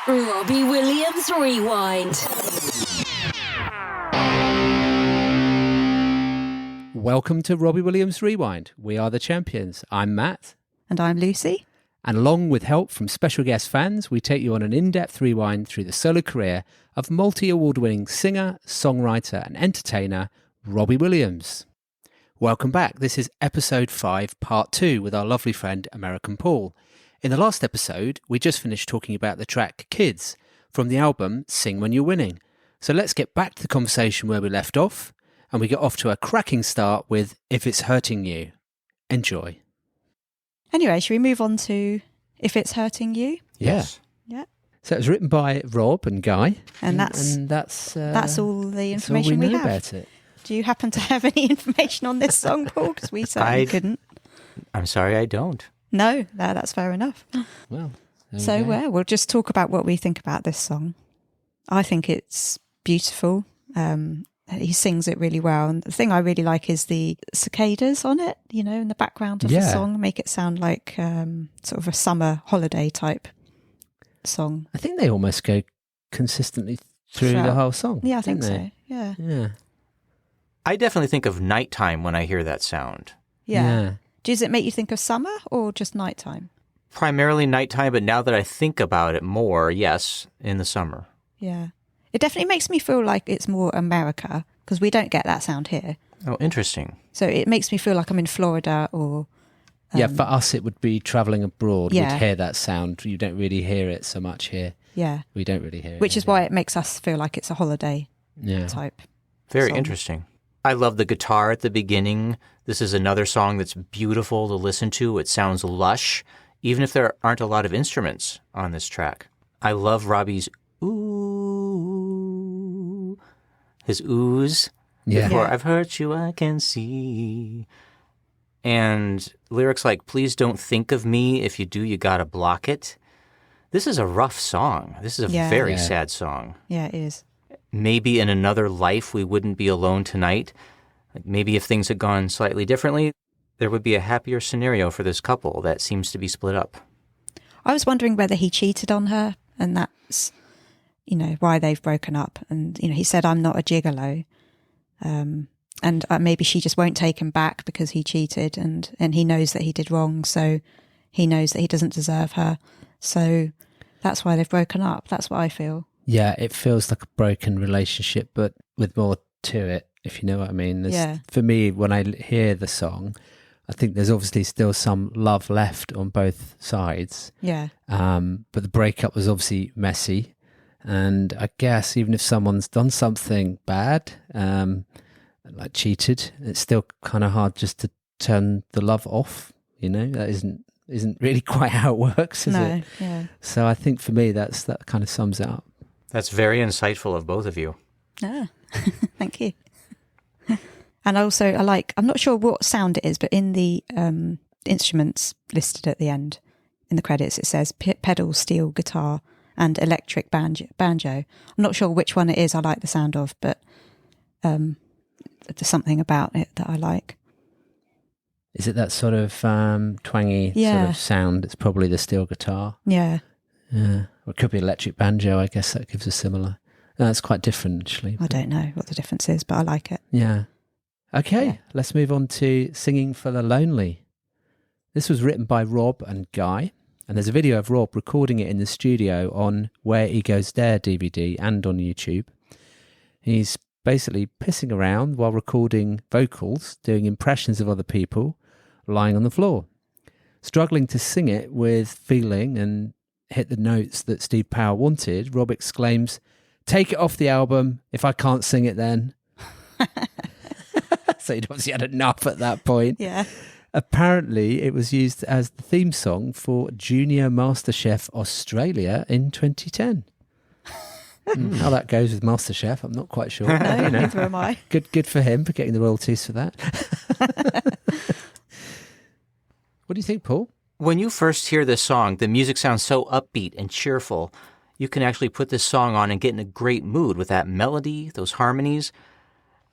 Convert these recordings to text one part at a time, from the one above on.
Robbie Williams Rewind. Welcome to Robbie Williams Rewind. We are the champions. I'm Matt. And I'm Lucy. And along with help from special guest fans, we take you on an in-depth rewind through the solo career of multi-award-winning singer, songwriter and entertainer Robbie Williams. Welcome back. This is episode 5, part 2 with our lovely friend American Paul. In the last episode, we just finished talking about the track Kids from the album Sing When You're Winning. So let's get back to the conversation where we left off, and we get off to a cracking start with If It's Hurting You. Enjoy. Anyway, should we move on to If It's Hurting You? Yes. Yeah. So it was written by Rob and Guy. And that's all the information we have about it. Do you happen to have any information on this song, Paul? Because we certainly couldn't. I'm sorry, I don't. No, that's fair enough. Well, we'll just talk about what we think about this song. I think it's beautiful. He sings it really well. And the thing I really like is the cicadas on it, you know, in the background of the song, make it sound like sort of a summer holiday type song. I think they almost go consistently through the whole song. Yeah, I think so. Yeah. I definitely think of nighttime when I hear that sound. Yeah. Does it make you think of summer or just nighttime? Primarily nighttime, but now that I think about it more, yes, in the summer. Yeah. It definitely makes me feel like it's more America, because we don't get that sound here. Oh, interesting. So it makes me feel like I'm in Florida or... yeah, for us it would be travelling abroad. Yeah. We'd hear that sound. You don't really hear it so much here. Yeah. We don't really hear it. Which is why it makes us feel like it's a holiday type Very song. interesting. I love the guitar at the beginning. This is another song that's beautiful to listen to. It sounds lush, even if there aren't a lot of instruments on this track. I love Robbie's ooh, his oohs. Yeah. Before I've hurt you, I can see. And lyrics like, please don't think of me. If you do, you gotta block it. This is a rough song. This is a very sad song. Yeah, it is. Maybe in another life we wouldn't be alone tonight. Maybe if things had gone slightly differently, there would be a happier scenario for this couple that seems to be split up. I was wondering whether he cheated on her, and that's, you know, why they've broken up. And, you know, he said, I'm not a gigolo. And maybe she just won't take him back because he cheated, and he knows that he did wrong. So he knows that he doesn't deserve her. So that's why they've broken up. That's what I feel. Yeah, it feels like a broken relationship, but with more to it, if you know what I mean. For me, when I hear the song, I think there's obviously still some love left on both sides. Yeah. But the breakup was obviously messy. And I guess even if someone's done something bad, like cheated, it's still kind of hard just to turn the love off. You know, that isn't really quite how it works, is it? Yeah. So I think for me, that kind of sums it up. That's very insightful of both of you. Ah, thank you. And also, I'm not sure what sound it is, but in the instruments listed at the end, in the credits, it says pedal, steel, guitar, and electric banjo. I'm not sure which one it is I like the sound of, but there's something about it that I like. Is it that sort of twangy sort of sound? It's probably the steel guitar. Yeah. Yeah. Or it could be electric banjo. I guess that gives a similar... No, it's quite different, actually. I don't know what the difference is, but I like it. Yeah. Okay, let's move on to Singing for the Lonely. This was written by Rob and Guy, and there's a video of Rob recording it in the studio on Where He Goes There DVD and on YouTube. He's basically pissing around while recording vocals, doing impressions of other people, lying on the floor. Struggling to sing it with feeling and hit the notes that Steve Power wanted, Rob exclaims, "Take it off the album. If I can't sing it then." So he'd obviously had enough at that point. Yeah. Apparently, it was used as the theme song for Junior MasterChef Australia in 2010. How that goes with MasterChef, I'm not quite sure. No, neither am I. Good for him for getting the royalties for that. What do you think, Paul? When you first hear this song, the music sounds so upbeat and cheerful. You can actually put this song on and get in a great mood with that melody, those harmonies,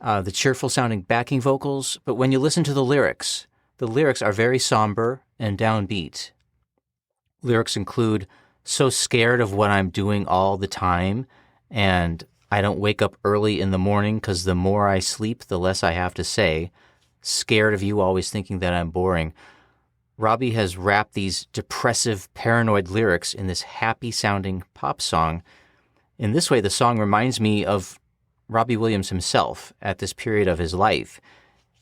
the cheerful sounding backing vocals. But when you listen to the lyrics are very somber and downbeat. Lyrics include, so scared of what I'm doing all the time, and I don't wake up early in the morning because the more I sleep, the less I have to say. Scared of you always thinking that I'm boring. Robbie has wrapped these depressive, paranoid lyrics in this happy-sounding pop song. In this way, the song reminds me of Robbie Williams himself at this period of his life.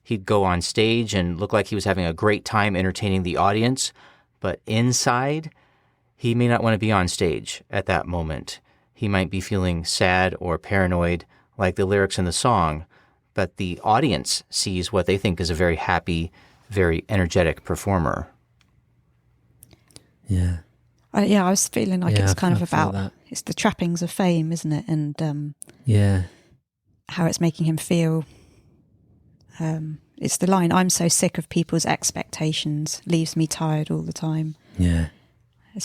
He'd go on stage and look like he was having a great time entertaining the audience, but inside, he may not want to be on stage at that moment. He might be feeling sad or paranoid, like the lyrics in the song, but the audience sees what they think is a very happy, very energetic performer. Yeah. I was feeling like it's kind of I feel about, that. it's the trappings of fame, isn't it? And Yeah. how it's making him feel. It's the line, I'm so sick of people's expectations, leaves me tired all the time. Yeah. It's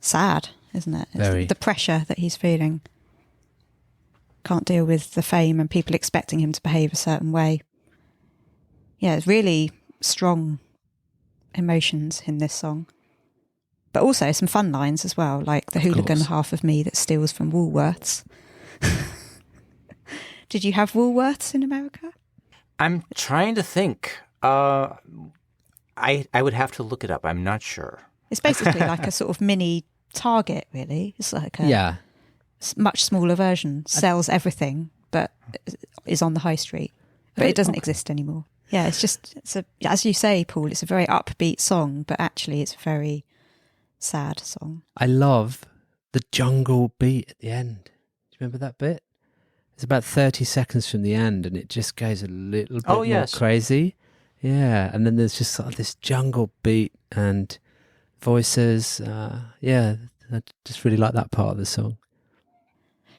sad, isn't it? It's Very. the pressure that he's feeling. Can't deal with the fame and people expecting him to behave a certain way. Yeah, it's really strong emotions in this song. But also some fun lines as well, like the hooligan course. half of me that steals from Woolworths. Did you have Woolworths in America? I'm trying to think. I would have to look it up. I'm not sure. It's basically like a sort of mini Target, really. It's like a Yeah. much smaller version, sells everything, but is on the high street. But it doesn't exist anymore. Yeah, it's as you say, Paul, it's a very upbeat song, but actually it's a very sad song. I love the jungle beat at the end. Do you remember that bit? It's about 30 seconds from the end and it just goes a little bit more crazy. Yeah, and then there's just sort of this jungle beat and voices. Yeah, I just really like that part of the song.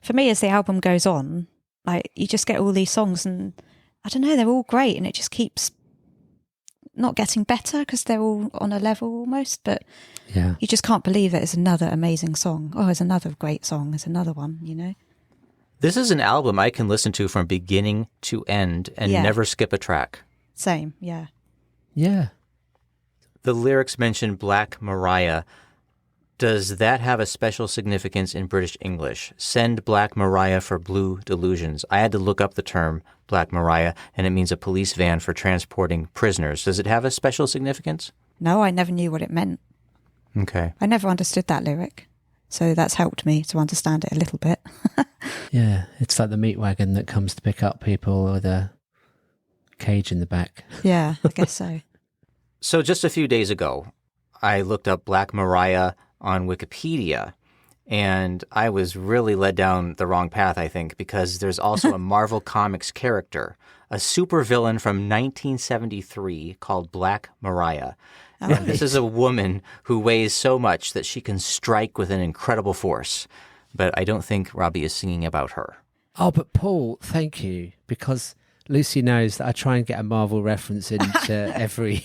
For me, as the album goes on, like you just get all these songs and I don't know, they're all great and it just keeps not getting better because they're all on a level almost, but Yeah. you just can't believe that it's another amazing song. Oh, it's another great song. It's another one, you know? This is an album I can listen to from beginning to end and Yeah. never skip a track. Same, yeah. Yeah. The lyrics mention Black Mariah. Does that have a special significance in British English? Send Black Mariah for blue delusions. I had to look up the term Black Mariah, and it means a police van for transporting prisoners. Does it have a special significance? No, I never knew what it meant. Okay. I never understood that lyric. So that's helped me to understand it a little bit. Yeah. It's like the meat wagon that comes to pick up people with a cage in the back. Yeah, I guess so. So just a few days ago, I looked up Black Mariah on Wikipedia, and I was really led down the wrong path, I think, because there's also a Marvel Comics character, a supervillain from 1973 called Black Mariah. And this is a woman who weighs so much that she can strike with an incredible force. But I don't think Robbie is singing about her. Oh, but Paul, thank you, because Lucy knows that I try and get a Marvel reference into every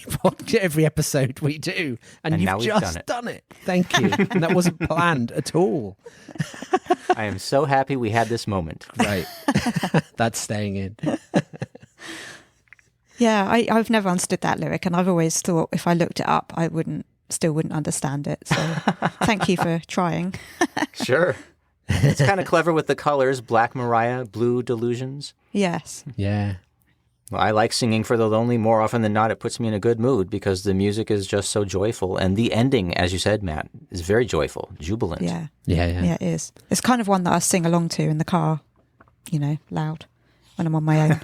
episode we do, and now you've we've just done it. Thank you. And that wasn't planned at all. I am so happy we had this moment. Right. That's staying in. Yeah, I've never understood that lyric, and I've always thought if I looked it up, I still wouldn't understand it. So thank you for trying. Sure. It's kind of clever with the colors, Black Mariah, blue delusions. Yes. Yeah. Well, I like singing for the lonely. More often than not, it puts me in a good mood because the music is just so joyful. And the ending, as you said, Matt, is very joyful, jubilant. Yeah. Yeah, yeah. Yeah, it is. It's kind of one that I sing along to in the car, loud when I'm on my own.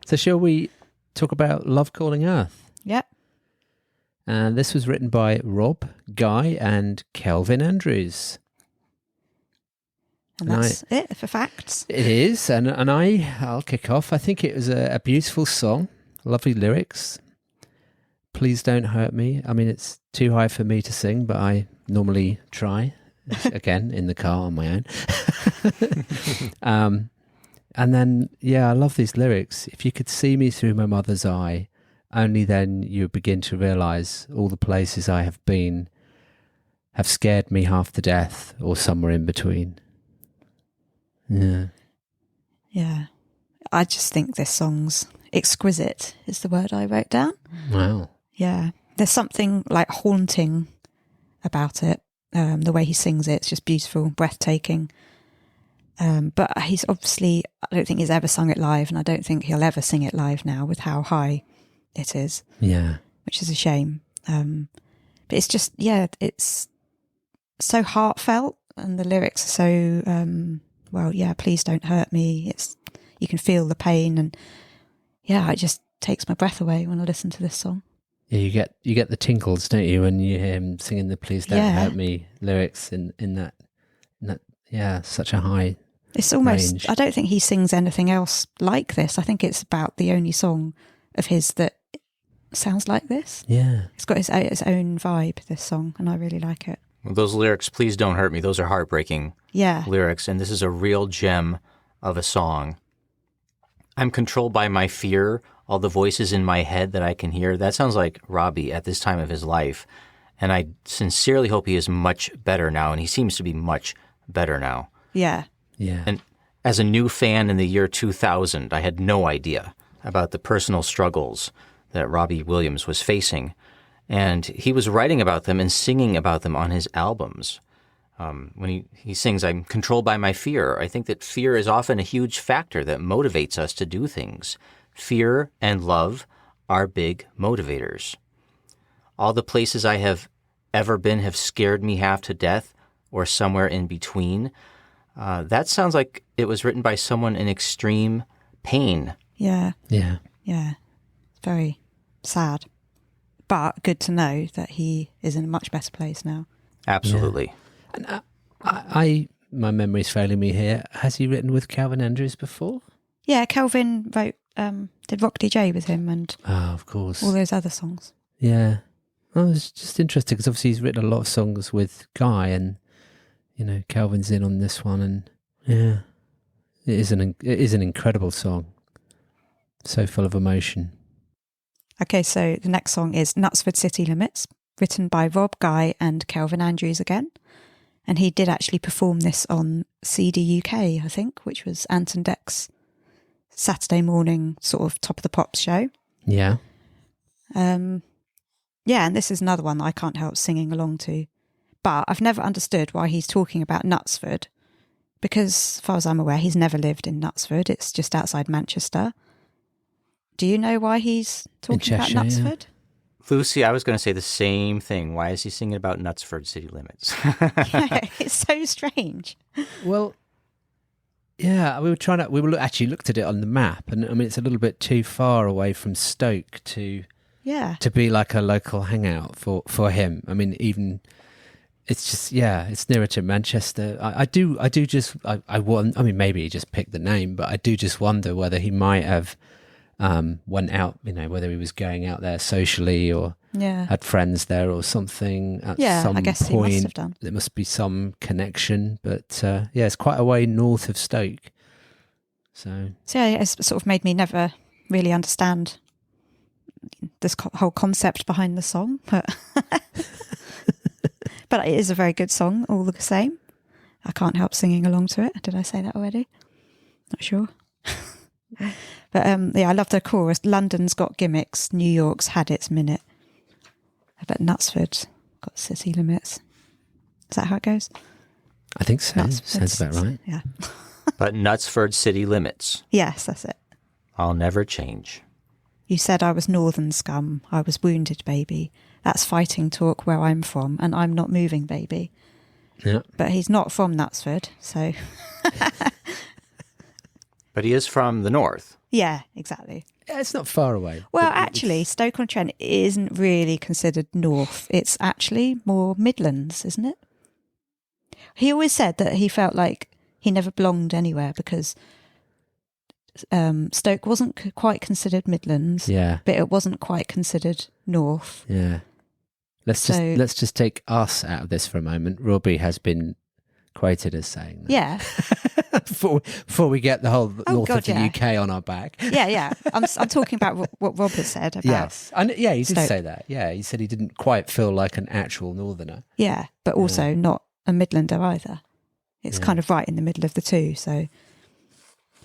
So shall we talk about Love Calling Earth? Yeah. And this was written by Rob, Guy, and Kelvin Andrews. And that's it for facts. It is, and I'll kick off. I think it was a beautiful song, lovely lyrics. Please don't hurt me. I mean, it's too high for me to sing, but I normally try. Again, in the car on my own. And then, yeah, I love these lyrics. If you could see me through my mother's eye, only then you begin to realise all the places I have been have scared me half to death or somewhere in between. Yeah. Yeah. I just think this song's exquisite is the word I wrote down. Wow. Yeah. there's something like haunting about it. The way he sings it's just beautiful, breathtaking. But he's obviously, I don't think he's ever sung it live, and I don't think he'll ever sing it live now with how high it is. Yeah. Which is a shame. But it's just, it's so heartfelt, and the lyrics are so, please don't hurt me. You can feel the pain, and it just takes my breath away when I listen to this song. Yeah, you get the tingles, don't you, when you hear him singing the "Please Don't Hurt Me" lyrics in that such a high. It's almost range. I don't think he sings anything else like this. I think it's about the only song of his that sounds like this. Yeah, it's got its own vibe, this song, and I really like it. Well, those lyrics, "Please Don't Hurt Me," those are heartbreaking lyrics, and this is a real gem of a song. I'm controlled by my fear, all the voices in my head that I can hear. That sounds like Robbie at this time of his life. And I sincerely hope he is much better now. And he seems to be much better now. Yeah. Yeah. And as a new fan in the year 2000, I had no idea about the personal struggles that Robbie Williams was facing. And he was writing about them and singing about them on his albums. When he sings, "I'm controlled by my fear," I think that fear is often a huge factor that motivates us to do things. Fear and love are big motivators. All the places I have ever been have scared me half to death, or somewhere in between. That sounds like it was written by someone in extreme pain. Yeah. Yeah. Yeah. Very sad. But good to know that he is in a much better place now. Absolutely. Yeah. And my memory's failing me here. Has he written with Calvin Andrews before? Yeah, Calvin wrote, did Rock DJ with him and of course, all those other songs. Yeah. Well, it's just interesting because obviously he's written a lot of songs with Guy, and Calvin's in on this one, and it is an incredible song. So full of emotion. Okay, so the next song is Knutsford City Limits, written by Rob, Guy and Calvin Andrews again. And he did actually perform this on CD UK, I think, which was Ant and Dec's Saturday morning sort of Top of the Pops show. Yeah. And this is another one that I can't help singing along to. But I've never understood why he's talking about Knutsford, because as far as I'm aware, he's never lived in Knutsford. It's just outside Manchester. Do you know why he's talking about Knutsford? Yeah. Lucy, I was going to say the same thing. Why is he singing about Knutsford City Limits? Yeah, it's so strange. Well, yeah, we actually looked at it on the map, and I mean it's a little bit too far away from Stoke to be like a local hangout for him. I mean, even it's just it's nearer to Manchester. I mean maybe he just picked the name, but I do just wonder whether he might have went out, whether he was going out there socially or had friends there or something at some I guess point. he must have done. There must be some connection, but it's quite a way north of Stoke. So it's sort of made me never really understand this whole concept behind the song, but but it is a very good song all the same. I can't help singing along to it. Did I say that already? Not sure. But I love the chorus. London's got gimmicks, New York's had its minute. But Knutsford got city limits. Is that how it goes? I think so. Sounds about right. Yeah. But Knutsford City Limits. Yes, that's it. I'll never change. You said I was northern scum. I was wounded, baby. That's fighting talk where I'm from, and I'm not moving, baby. Yeah. But he's not from Knutsford, so... But he is from the north. Yeah, exactly. Yeah, it's not far away. Well, actually, Stoke-on-Trent isn't really considered north. It's actually more Midlands, isn't it? He always said that he felt like he never belonged anywhere because Stoke wasn't quite considered Midlands, but it wasn't quite considered north. Yeah. Let's just take us out of this for a moment. Robbie has been quoted as saying that. Yeah. before we get the whole north of the UK on our back. Yeah. I'm talking about what Rob has said about. Yes. And he did say that. Yeah, he said he didn't quite feel like an actual northerner. Yeah, but also not a Midlander either. It's kind of right in the middle of the two. So,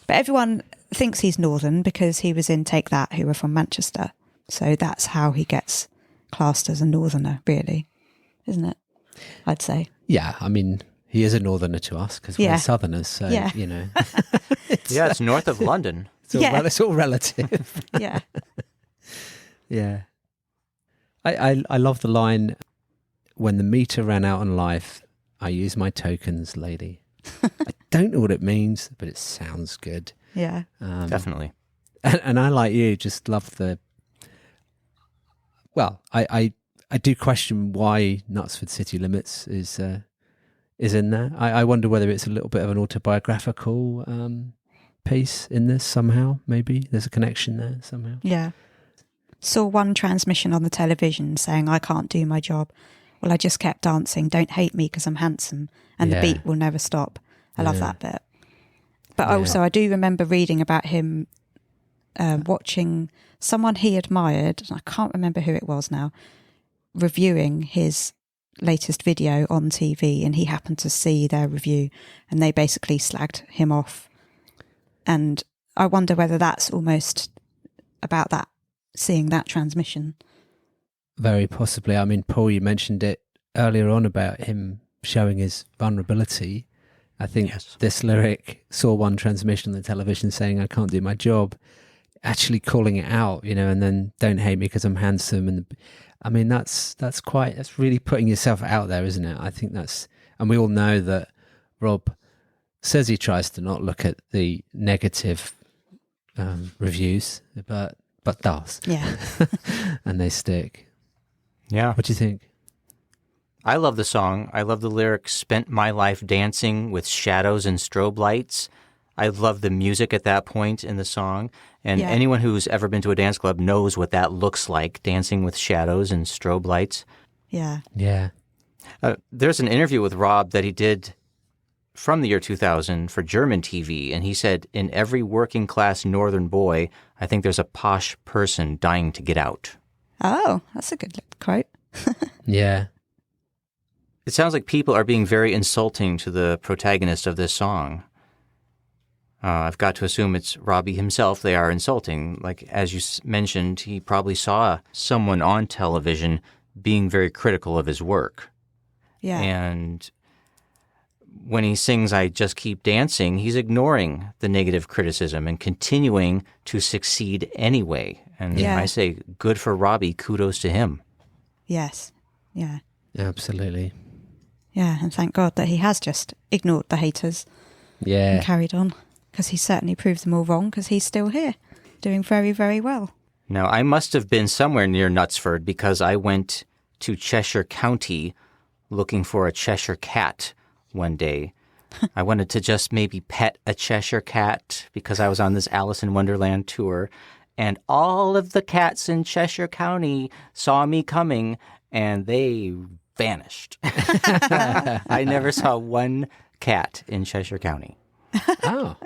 but everyone thinks he's northern because he was in Take That, who were from Manchester. So that's how he gets classed as a northerner, really, isn't it? I'd say. Yeah, I mean, he is a northerner to us because we're southerners, so, you know. It's north of London. It's all relative. Yeah. Yeah. I love the line, when the meter ran out on life, I use my tokens, lady. I don't know what it means, but it sounds good. Yeah. Definitely. And I, like you, just love the... Well, I do question why Knutsford City Limits is in there. I wonder whether it's a little bit of an autobiographical piece in this somehow, maybe. There's a connection there somehow. Yeah. Saw one transmission on the television saying, I can't do my job. Well, I just kept dancing. Don't hate me because I'm handsome. And the beat will never stop. I love that bit. But also, I do remember reading about him watching someone he admired, and I can't remember who it was now, reviewing his latest video on TV, and he happened to see their review, and they basically slagged him off. And I wonder whether that's almost about that, seeing that transmission. Very possibly. I mean, Paul, you mentioned it earlier on about him showing his vulnerability. I think this lyric, saw one transmission on the television saying, I can't do my job, actually calling it out, you know, and then don't hate me because I'm handsome. And I mean, that's really putting yourself out there, isn't it? I think and we all know that Rob says he tries to not look at the negative reviews, but does. Yeah. And they stick. Yeah. What do you think? I love the song. I love the lyrics, spent my life dancing with shadows and strobe lights. I love the music at that point in the song. And anyone who's ever been to a dance club knows what that looks like, dancing with shadows and strobe lights. Yeah. Yeah. There's an interview with Rob that he did from the year 2000 for German TV, and he said, in every working class northern boy, I think there's a posh person dying to get out. Oh, that's a good quote. Yeah. It sounds like people are being very insulting to the protagonist of this song. I've got to assume it's Robbie himself they are insulting. Like, as you mentioned, he probably saw someone on television being very critical of his work. Yeah. And when he sings, I just keep dancing, he's ignoring the negative criticism and continuing to succeed anyway. And I say, good for Robbie, kudos to him. Yes. Yeah. Absolutely. Yeah, and thank God that he has just ignored the haters and carried on, because he certainly proved them all wrong, because he's still here, doing very, very well. Now, I must have been somewhere near Knutsford because I went to Cheshire County looking for a Cheshire cat one day. I wanted to just maybe pet a Cheshire cat because I was on this Alice in Wonderland tour, and all of the cats in Cheshire County saw me coming, and they vanished. I never saw one cat in Cheshire County. Oh.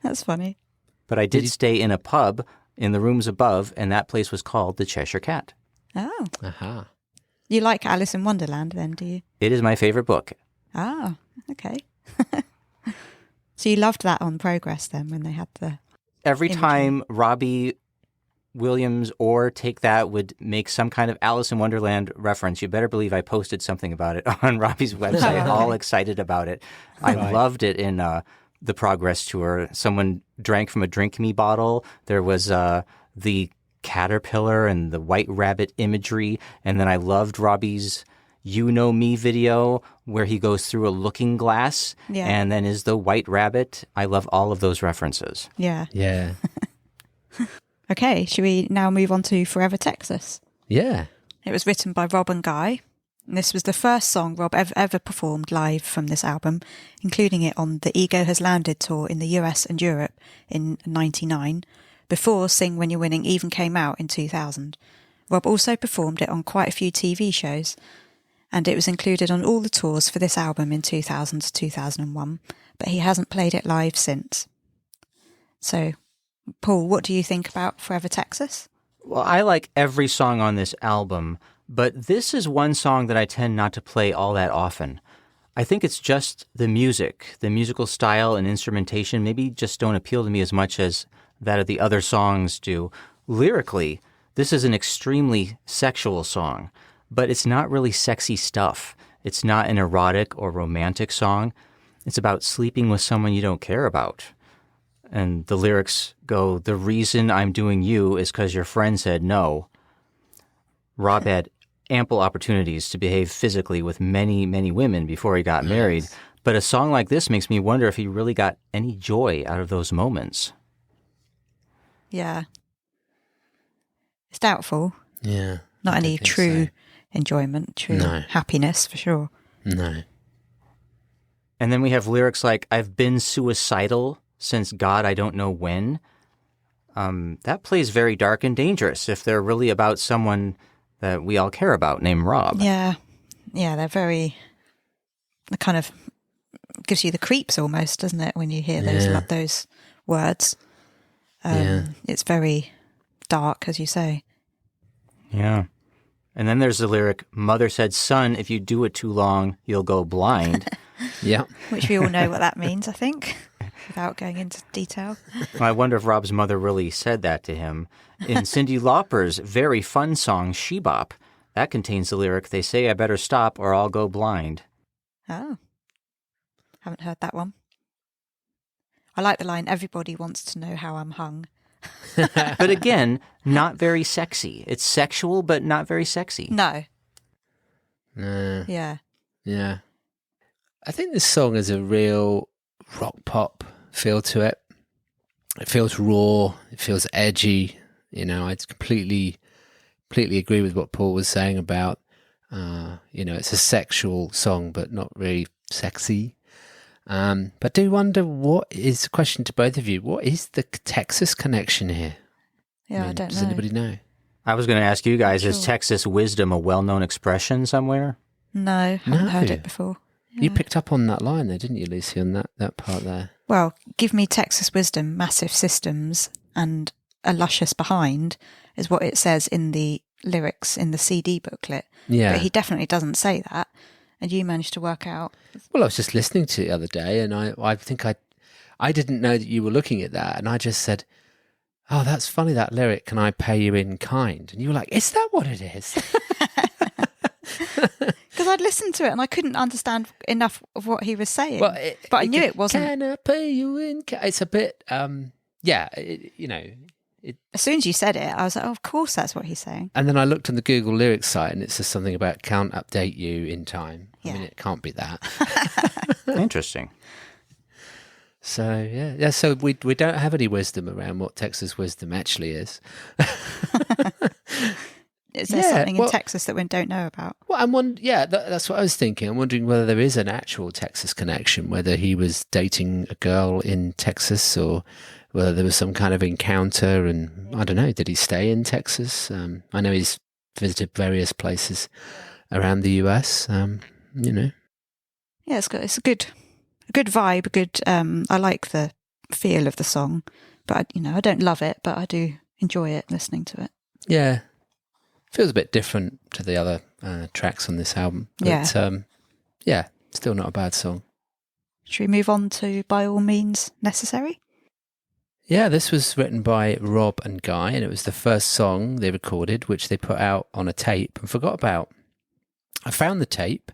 That's funny. But I did stay in a pub in the rooms above, and that place was called the Cheshire Cat. Oh. Aha. You like Alice in Wonderland then, do you? It is my favorite book. Oh, okay. So you loved that on Progress then, when they had the... Every imagery. time Robbie Williams or Take That would make some kind of Alice in Wonderland reference, you better believe I posted something about it on Robbie's website, all excited about it. I loved it in the Progress tour. Someone drank from a Drink Me bottle. There was the caterpillar and the white rabbit imagery. And then I loved Robbie's You Know Me video where he goes through a looking glass and then is the white rabbit. I love all of those references. Yeah. Yeah. Okay, should we now move on to Forever Texas? Yeah. It was written by Rob and Guy. And this was the first song Rob ever performed live from this album, including it on the Ego Has Landed tour in the US and Europe in '99, before Sing When You're Winning even came out in 2000. Rob also performed it on quite a few TV shows, and it was included on all the tours for this album in 2000 to 2001, but he hasn't played it live since. So, Paul, what do you think about Forever Texas? Well, I like every song on this album, but this is one song that I tend not to play all that often. I think it's just the music, the musical style and instrumentation maybe just don't appeal to me as much as that of the other songs do. Lyrically, This is an extremely sexual song, but it's not really sexy stuff. It's not an erotic or romantic song. It's about sleeping with someone you don't care about. And the lyrics go, "The reason I'm doing you is because your friend said no." Rob had ample opportunities to behave physically with many, many women before he got married. But a song like this makes me wonder if he really got any joy out of those moments. Yeah. It's doubtful. Yeah. Not I any don't think true so. enjoyment, true No. happiness for sure. No. And then we have lyrics like, "I've been suicidal since God I don't know when." That plays very dark and dangerous if they're really about someone that we all care about named Rob. Yeah. Yeah, they're very, it kind of gives you the creeps almost, doesn't it, when you hear those words. It's very dark, as you say. Yeah. And then there's the lyric, "Mother said, son, if you do it too long, you'll go blind." Yeah. Which we all know what that means, I think, without going into detail. I wonder if Rob's mother really said that to him. In Cyndi Lauper's very fun song, "She Bop," that contains the lyric, "They say I better stop or I'll go blind." Oh. Haven't heard that one. I like the line, "Everybody wants to know how I'm hung." But again, not very sexy. It's sexual, but not very sexy. No. No. Yeah. Yeah. I think this song has a real rock pop feel to it. It feels raw. It feels edgy. You know, I completely agree with what Paul was saying about, it's a sexual song, but not really sexy. But I do wonder, what is, a question to both of you, what is the Texas connection here? Yeah, I don't does know. anybody know? I was going to ask you guys, is Sure. Texas wisdom a well-known expression somewhere? No, haven't No. heard it before. You Yeah. picked up on that line there, didn't you, Lucy, on that part there? Well, give me Texas wisdom, massive systems, and a luscious behind is what it says in the lyrics in the CD booklet. Yeah. But he definitely doesn't say that. And you managed to work out. Well, I was just listening to it the other day, and I think I didn't know that you were looking at that, and I just said, "Oh, that's funny, that lyric, can I pay you in kind?" And you were like, "Is that what it is?" Because I'd listened to it and I couldn't understand enough of what he was saying. Well, but I knew it wasn't. Can I pay you in kind? It's a bit, As soon as you said it, I was like, oh, of course that's what he's saying. And then I looked on the Google lyrics site, and it says something about "can't update you in time." Yeah. I mean, it can't be that. Interesting. So yeah. So we don't have any wisdom around what Texas wisdom actually is. Is there Yeah, something well- in Texas that we don't know about? Well, that's what I was thinking. I'm wondering whether there is an actual Texas connection, whether he was dating a girl in Texas, or whether there was some kind of encounter. And I don't know, did he stay in Texas? I know he's visited various places around the US. Yeah, it's a good vibe. I like the feel of the song, but I don't love it, but I do enjoy it, listening to it. Yeah, feels a bit different to the other tracks on this album. But, still not a bad song. Should we move on to By All Means Necessary? Yeah, this was written by Rob and Guy, and it was the first song they recorded, which they put out on a tape and forgot about. I found the tape.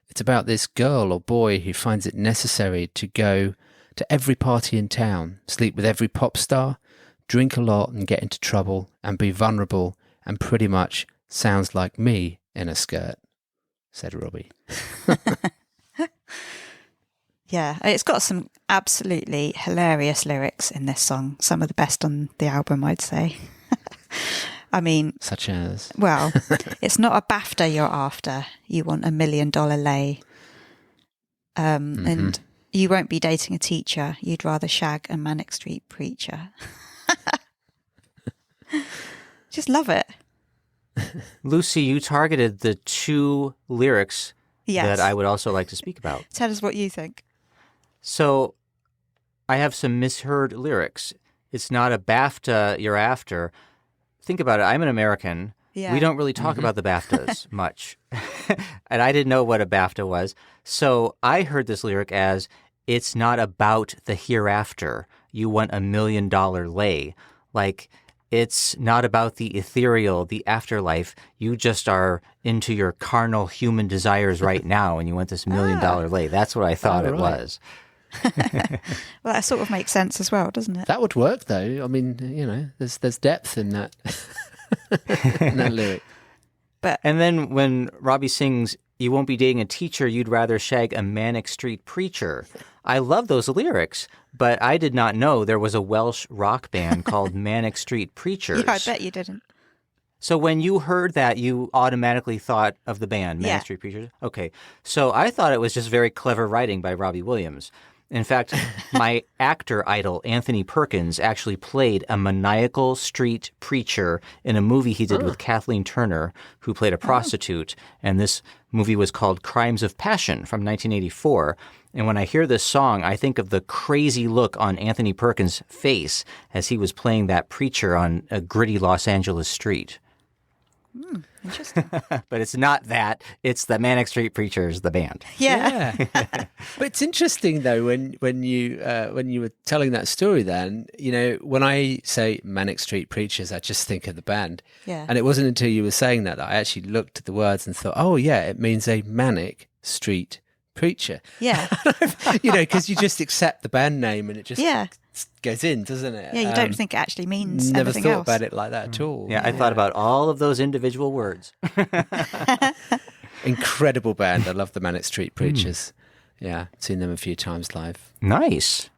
It's about this girl or boy who finds it necessary to go to every party in town, sleep with every pop star, drink a lot and get into trouble, and be vulnerable, and pretty much sounds like me in a skirt, said Robbie. Yeah, it's got some absolutely hilarious lyrics in this song. Some of the best on the album, I'd say. I mean, Such as? well, it's not a BAFTA you're after. You want $1 million lay. And you won't be dating a teacher. You'd rather shag a Manic Street preacher. Just love it. Lucy, you targeted the two lyrics Yes. that I would also like to speak about. Tell us what you think. So I have some misheard lyrics. It's not a BAFTA you're after. Think about it. I'm an American. Yeah. We don't really talk about the BAFTAs much. And I didn't know what a BAFTA was. So I heard this lyric as, it's not about the hereafter. You want $1 million lay. Like, It's not about the ethereal, the afterlife. You just are into your carnal human desires right now, and you want this $1 million lay. That's what I thought it was. Well, that sort of makes sense as well, doesn't it? That would work, though. I mean, you know, there's depth in that, in that lyric. And then when Robbie sings, "You won't be dating a teacher, you'd rather shag a Manic Street preacher." I love those lyrics, but I did not know there was a Welsh rock band called Manic Street Preachers. Yeah, I bet you didn't. So when you heard that, you automatically thought of the band, Manic Street Preachers? Okay. So I thought it was just very clever writing by Robbie Williams. In fact, my actor idol, Anthony Perkins, actually played a maniacal street preacher in a movie he did with Kathleen Turner, who played a prostitute. And this movie was called Crimes of Passion from 1984. And when I hear this song, I think of the crazy look on Anthony Perkins' face as he was playing that preacher on a gritty Los Angeles street. Interesting. But it's not that. It's the Manic Street Preachers, the band. Yeah. But it's interesting though when you were telling that story. Then you know when I say Manic Street Preachers, I just think of the band. Yeah. And it wasn't until you were saying that I actually looked at the words and thought, oh yeah, it means a manic street preacher. Yeah. You know, because you just accept the band name and it just Yeah. goes in, doesn't it? Yeah, you don't think it actually means Never anything thought else. about it like that at all. Yeah, I thought about all of those individual words. Incredible band. I love the Manic Street Preachers. Yeah, seen them a few times live. Nice.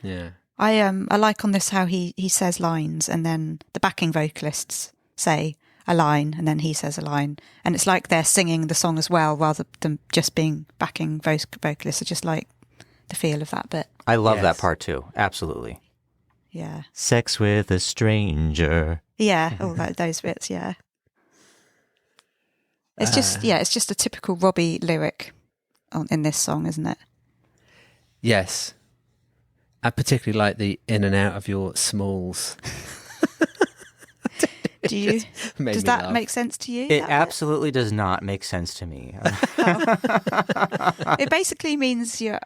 Yeah. I like on this how he says lines and then the backing vocalists say a line and then he says a line. And it's like they're singing the song as well rather than just being backing vocalists. I just like the feel of that bit. I love that Yes. part too. Absolutely. Yeah. Sex with a stranger. Yeah, all those bits, yeah. It's just a typical Robbie lyric in this song, isn't it? Yes. I particularly like the in and out of your smalls. Do you? Made Does me that laugh. make sense to you? It that bit? absolutely does not make sense to me. It basically means your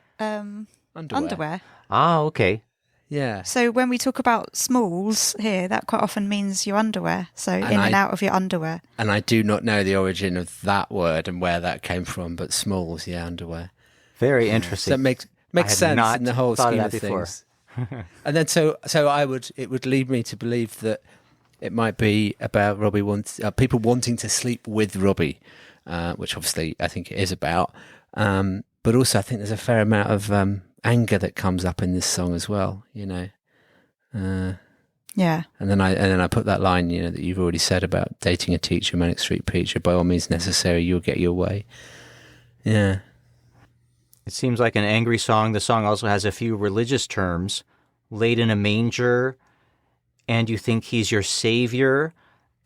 underwear. Okay. Yeah. So when we talk about smalls here, that quite often means your underwear. So in and out of your underwear. And I do not know the origin of that word and where that came from, but smalls, yeah, underwear. Very So interesting. that makes I had sense not in the whole thought of scheme that of before. things. And then it would lead me to believe that it might be about people wanting to sleep with Robbie, which obviously I think it is about. But also I think there's a fair amount of anger that comes up in this song as well, you know. Yeah. And then I put that line, you know, that you've already said about dating a teacher, Manic Street Preacher, by all means necessary, you'll get your way. Yeah. It seems like an angry song. The song also has a few religious terms. Laid in a manger, and you think he's your savior,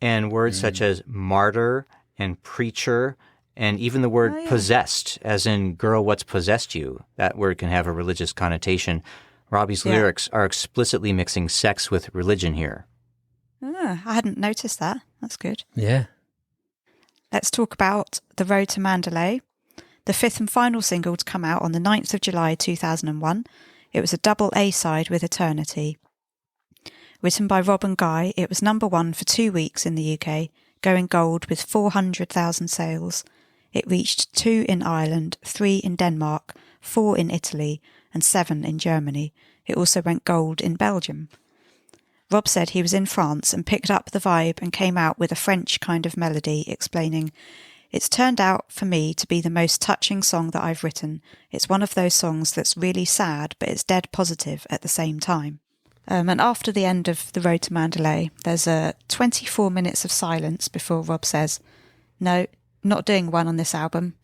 and words such as martyr and preacher, and even the word possessed, as in girl, what's possessed you? That word can have a religious connotation. Robbie's lyrics are explicitly mixing sex with religion here. I hadn't noticed that. That's good. Yeah. Let's talk about The Road to Mandalay. The fifth and final single to come out on the 9th of July 2001. It was a double A-side with Eternity. Written by Rob and Guy, it was number 1 for 2 weeks in the UK, going gold with 400,000 sales. It reached 2 in Ireland, 3 in Denmark, 4 in Italy, and 7 in Germany. It also went gold in Belgium. Rob said he was in France and picked up the vibe and came out with a French kind of melody, explaining, "It's turned out for me to be the most touching song that I've written. It's one of those songs that's really sad, but it's dead positive at the same time." And after the end of The Road to Mandalay, there's a 24 minutes of silence before Rob says, "No, not doing one on this album."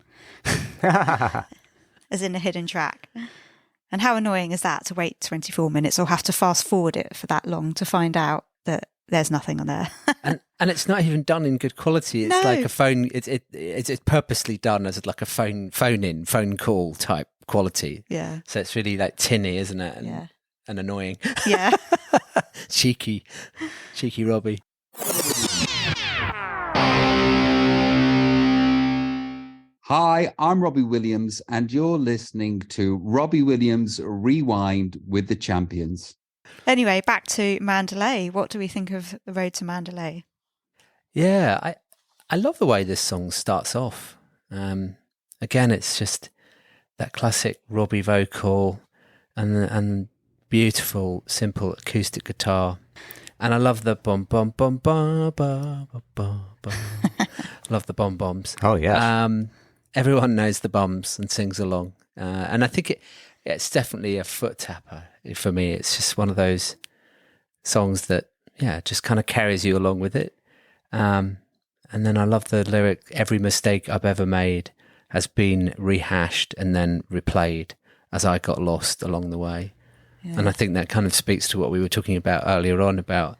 As in a hidden track. And how annoying is that to wait 24 minutes or have to fast forward it for that long to find out that there's nothing on there? and it's not even done in good quality. It's like a phone. It's purposely done as like a phone call type quality. Yeah. So it's really like tinny, isn't it? And annoying. Yeah. Cheeky Robbie. Hi, I'm Robbie Williams, and you're listening to Robbie Williams Rewind with the Champions. Anyway, back to Mandalay. What do we think of the road to Mandalay? Yeah, I love the way this song starts off. Again, it's just that classic Robbie vocal and beautiful, simple acoustic guitar. And I love the bum bum bum bum bum bum bum. Love the bum bombs. Oh, yes. Everyone knows the bums and sings along. And I think it's definitely a foot tapper for me. It's just one of those songs that, just kind of carries you along with it. And then I love the lyric, every mistake I've ever made has been rehashed and then replayed as I got lost along the way. Yeah. And I think that kind of speaks to what we were talking about earlier on about,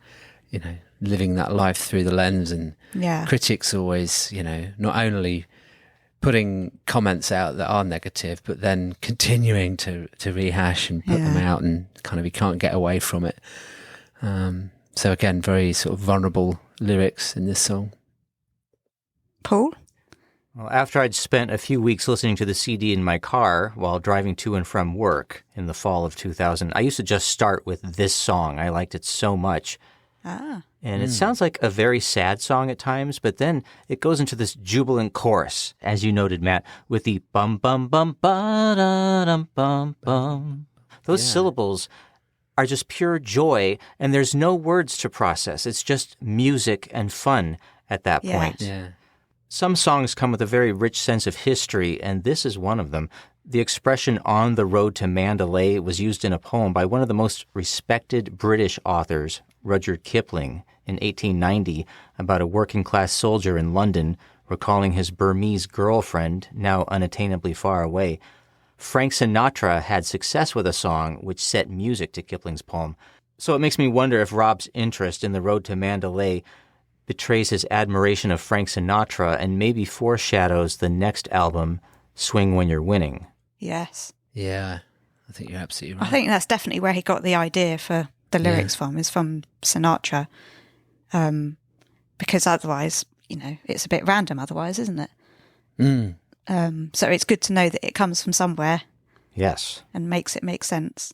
living that life through the lens, and critics always, not only putting comments out that are negative, but then continuing to rehash and put them out, and kind of you can't get away from it. So again, very sort of vulnerable lyrics in this song. Paul? Well, after I'd spent a few weeks listening to the CD in my car while driving to and from work in the fall of 2000, I used to just start with this song. I liked it so much. And it sounds like a very sad song at times, but then it goes into this jubilant chorus, as you noted, Matt, with the bum bum bum ba da dum bum bum. Those syllables are just pure joy, and there's no words to process. It's just music and fun at that point. Yeah. Some songs come with a very rich sense of history, and this is one of them. The expression "on the road to Mandalay" was used in a poem by one of the most respected British authors, Rudyard Kipling, in 1890, about a working-class soldier in London recalling his Burmese girlfriend, now unattainably far away. Frank Sinatra had success with a song which set music to Kipling's poem. So it makes me wonder if Rob's interest in the road to Mandalay betrays his admiration of Frank Sinatra and maybe foreshadows the next album, Swing When You're Winning. Yes. Yeah, I think you're absolutely right. I think that's definitely where he got the idea for the lyrics from, is from Sinatra. Because otherwise, it's a bit random otherwise, isn't it? So it's good to know that it comes from somewhere. Yes. And makes it make sense.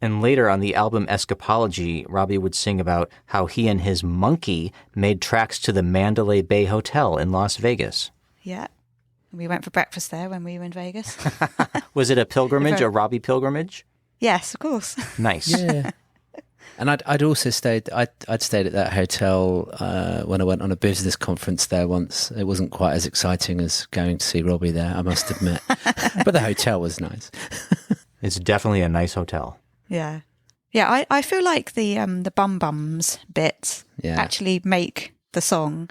And later on the album Escapology, Robbie would sing about how he and his monkey made tracks to the Mandalay Bay Hotel in Las Vegas. Yeah. We went for breakfast there when we were in Vegas. Was it a pilgrimage, a Robbie pilgrimage? Yes, of course. Nice. Yeah. And I'd also stayed. I'd stayed at that hotel when I went on a business conference there once. It wasn't quite as exciting as going to see Robbie there, I must admit. But the hotel was nice. It's definitely a nice hotel. Yeah. Yeah, I feel like the bum bums bits actually make the song,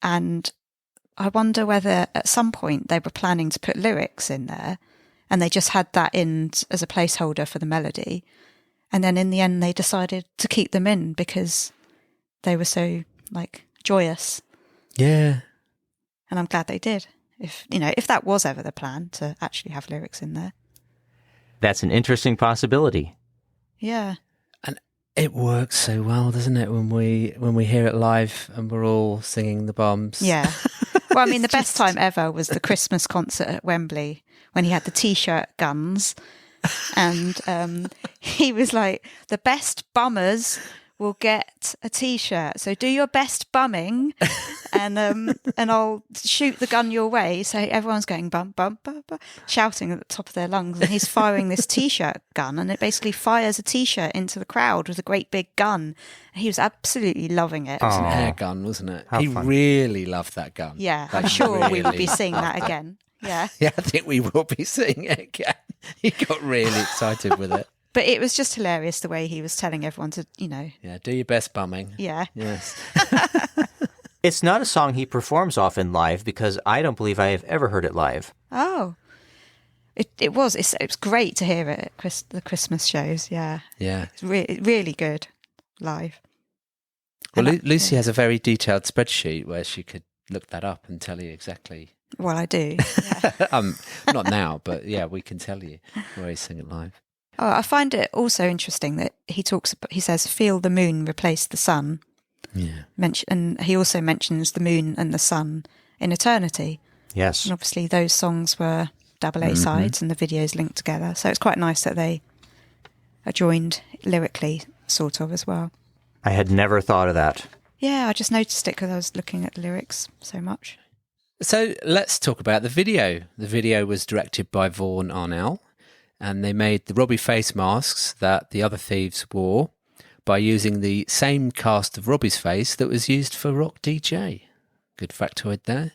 and I wonder whether at some point they were planning to put lyrics in there, and they just had that in as a placeholder for the melody, and then in the end they decided to keep them in because they were so joyous. Yeah. And I'm glad they did. If that was ever the plan, to actually have lyrics in there. That's an interesting possibility. Yeah. And it works so well, doesn't it, when we hear it live and we're all singing the bombs? Yeah. Well, I mean, the best time ever was the Christmas concert at Wembley when he had the T-shirt guns, and he was like, the best bummers will get a T-shirt. So do your best bumming, and I'll shoot the gun your way. So everyone's going bum bum bum bum, shouting at the top of their lungs, and he's firing this T-shirt gun, and it basically fires a T-shirt into the crowd with a great big gun. He was absolutely loving it. It was an air gun, wasn't it? How he fun. really loved that gun. Yeah, Like, I'm sure we will really be seeing loved that again. Yeah. Yeah, I think we will be seeing it again. He got really excited with it. But it was just hilarious the way he was telling everyone to, Yeah, do your best bumming. Yeah. Yes. It's not a song he performs often live because I don't believe I have ever heard it live. Oh. It was great to hear it at the Christmas shows. Yeah. Yeah. It's really good live. Well, Lucy has a very detailed spreadsheet where she could look that up and tell you exactly. Well, I do. Yeah. Not now, but yeah, we can tell you where he's singing live. Oh, I find it also interesting that he says, feel the moon replace the sun. Yeah. And he also mentions the moon and the sun in eternity. Yes. And obviously those songs were double A sides and the videos linked together. So it's quite nice that they joined lyrically, sort of, as well. I had never thought of that. Yeah, I just noticed it because I was looking at the lyrics so much. So let's talk about the video. The video was directed by Vaughan Arnell, and they made the Robbie face masks that the other thieves wore by using the same cast of Robbie's face that was used for Rock DJ. Good factoid there.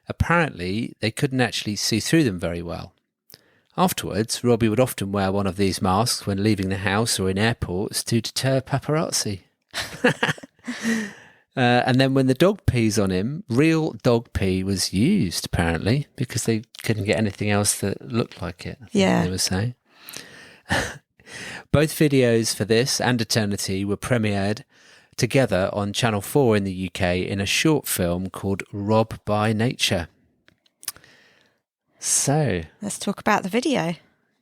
Apparently, they couldn't actually see through them very well. Afterwards, Robbie would often wear one of these masks when leaving the house or in airports to deter paparazzi. And then when the dog pees on him, real dog pee was used, apparently, because they couldn't get anything else that looked like it, I think they were saying. Both videos for this and Eternity were premiered together on Channel 4 in the UK in a short film called Rob by Nature. So let's talk about the video.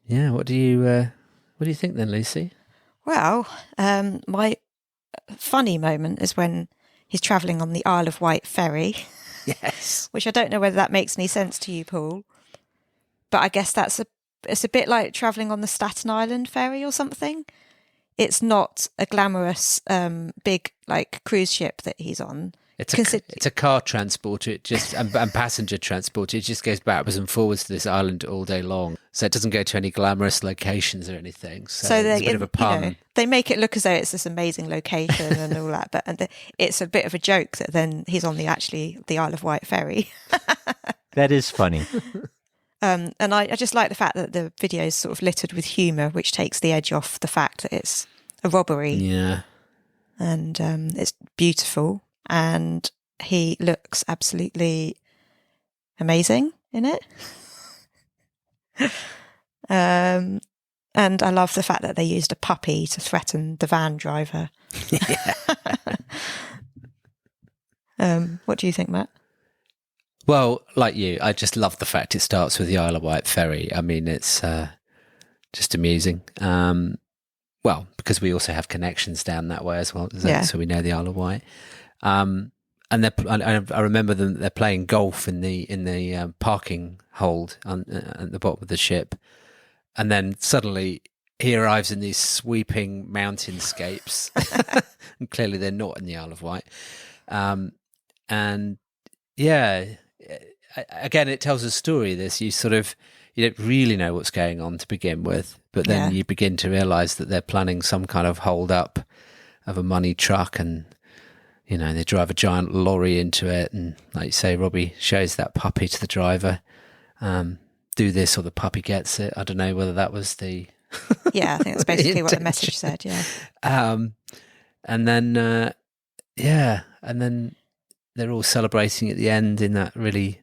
Yeah, what do you think then, Lucy? Well, my funny moment is when he's travelling on the Isle of Wight ferry. Yes. Which I don't know whether that makes any sense to you, Paul. But I guess it's a bit like travelling on the Staten Island ferry or something. It's not a glamorous big like cruise ship that he's on. It's a car transporter. It just and passenger transporter. It just goes backwards and forwards to this island all day long. So it doesn't go to any glamorous locations or anything. So it's a bit of a pun. You know, they make it look as though it's this amazing location and all that, but it's a bit of a joke that then he's on the Isle of Wight ferry. That is funny. And I just like the fact that the video is sort of littered with humour, which takes the edge off the fact that it's a robbery. Yeah. And it's beautiful. And he looks absolutely amazing in it. And I love the fact that they used a puppy to threaten the van driver. What do you think, Matt? Well, like you, I just love the fact it starts with the Isle of Wight ferry. I mean, it's just amusing. Well, because we also have connections down that way as well, so we know the Isle of Wight. And I remember them. They're playing golf in the parking hold at the bottom of the ship, and then suddenly he arrives in these sweeping mountainscapes, and clearly they're not in the Isle of Wight. And yeah, again, it tells a story. You don't really know what's going on to begin with, but then you begin to realise that they're planning some kind of hold up of a money truck, and you know, they drive a giant lorry into it, and like you say, Robbie shows that puppy to the driver. Do this or the puppy gets it. I don't know whether that was the... Yeah, I think that's basically what the message said, yeah. And then, and then they're all celebrating at the end in that really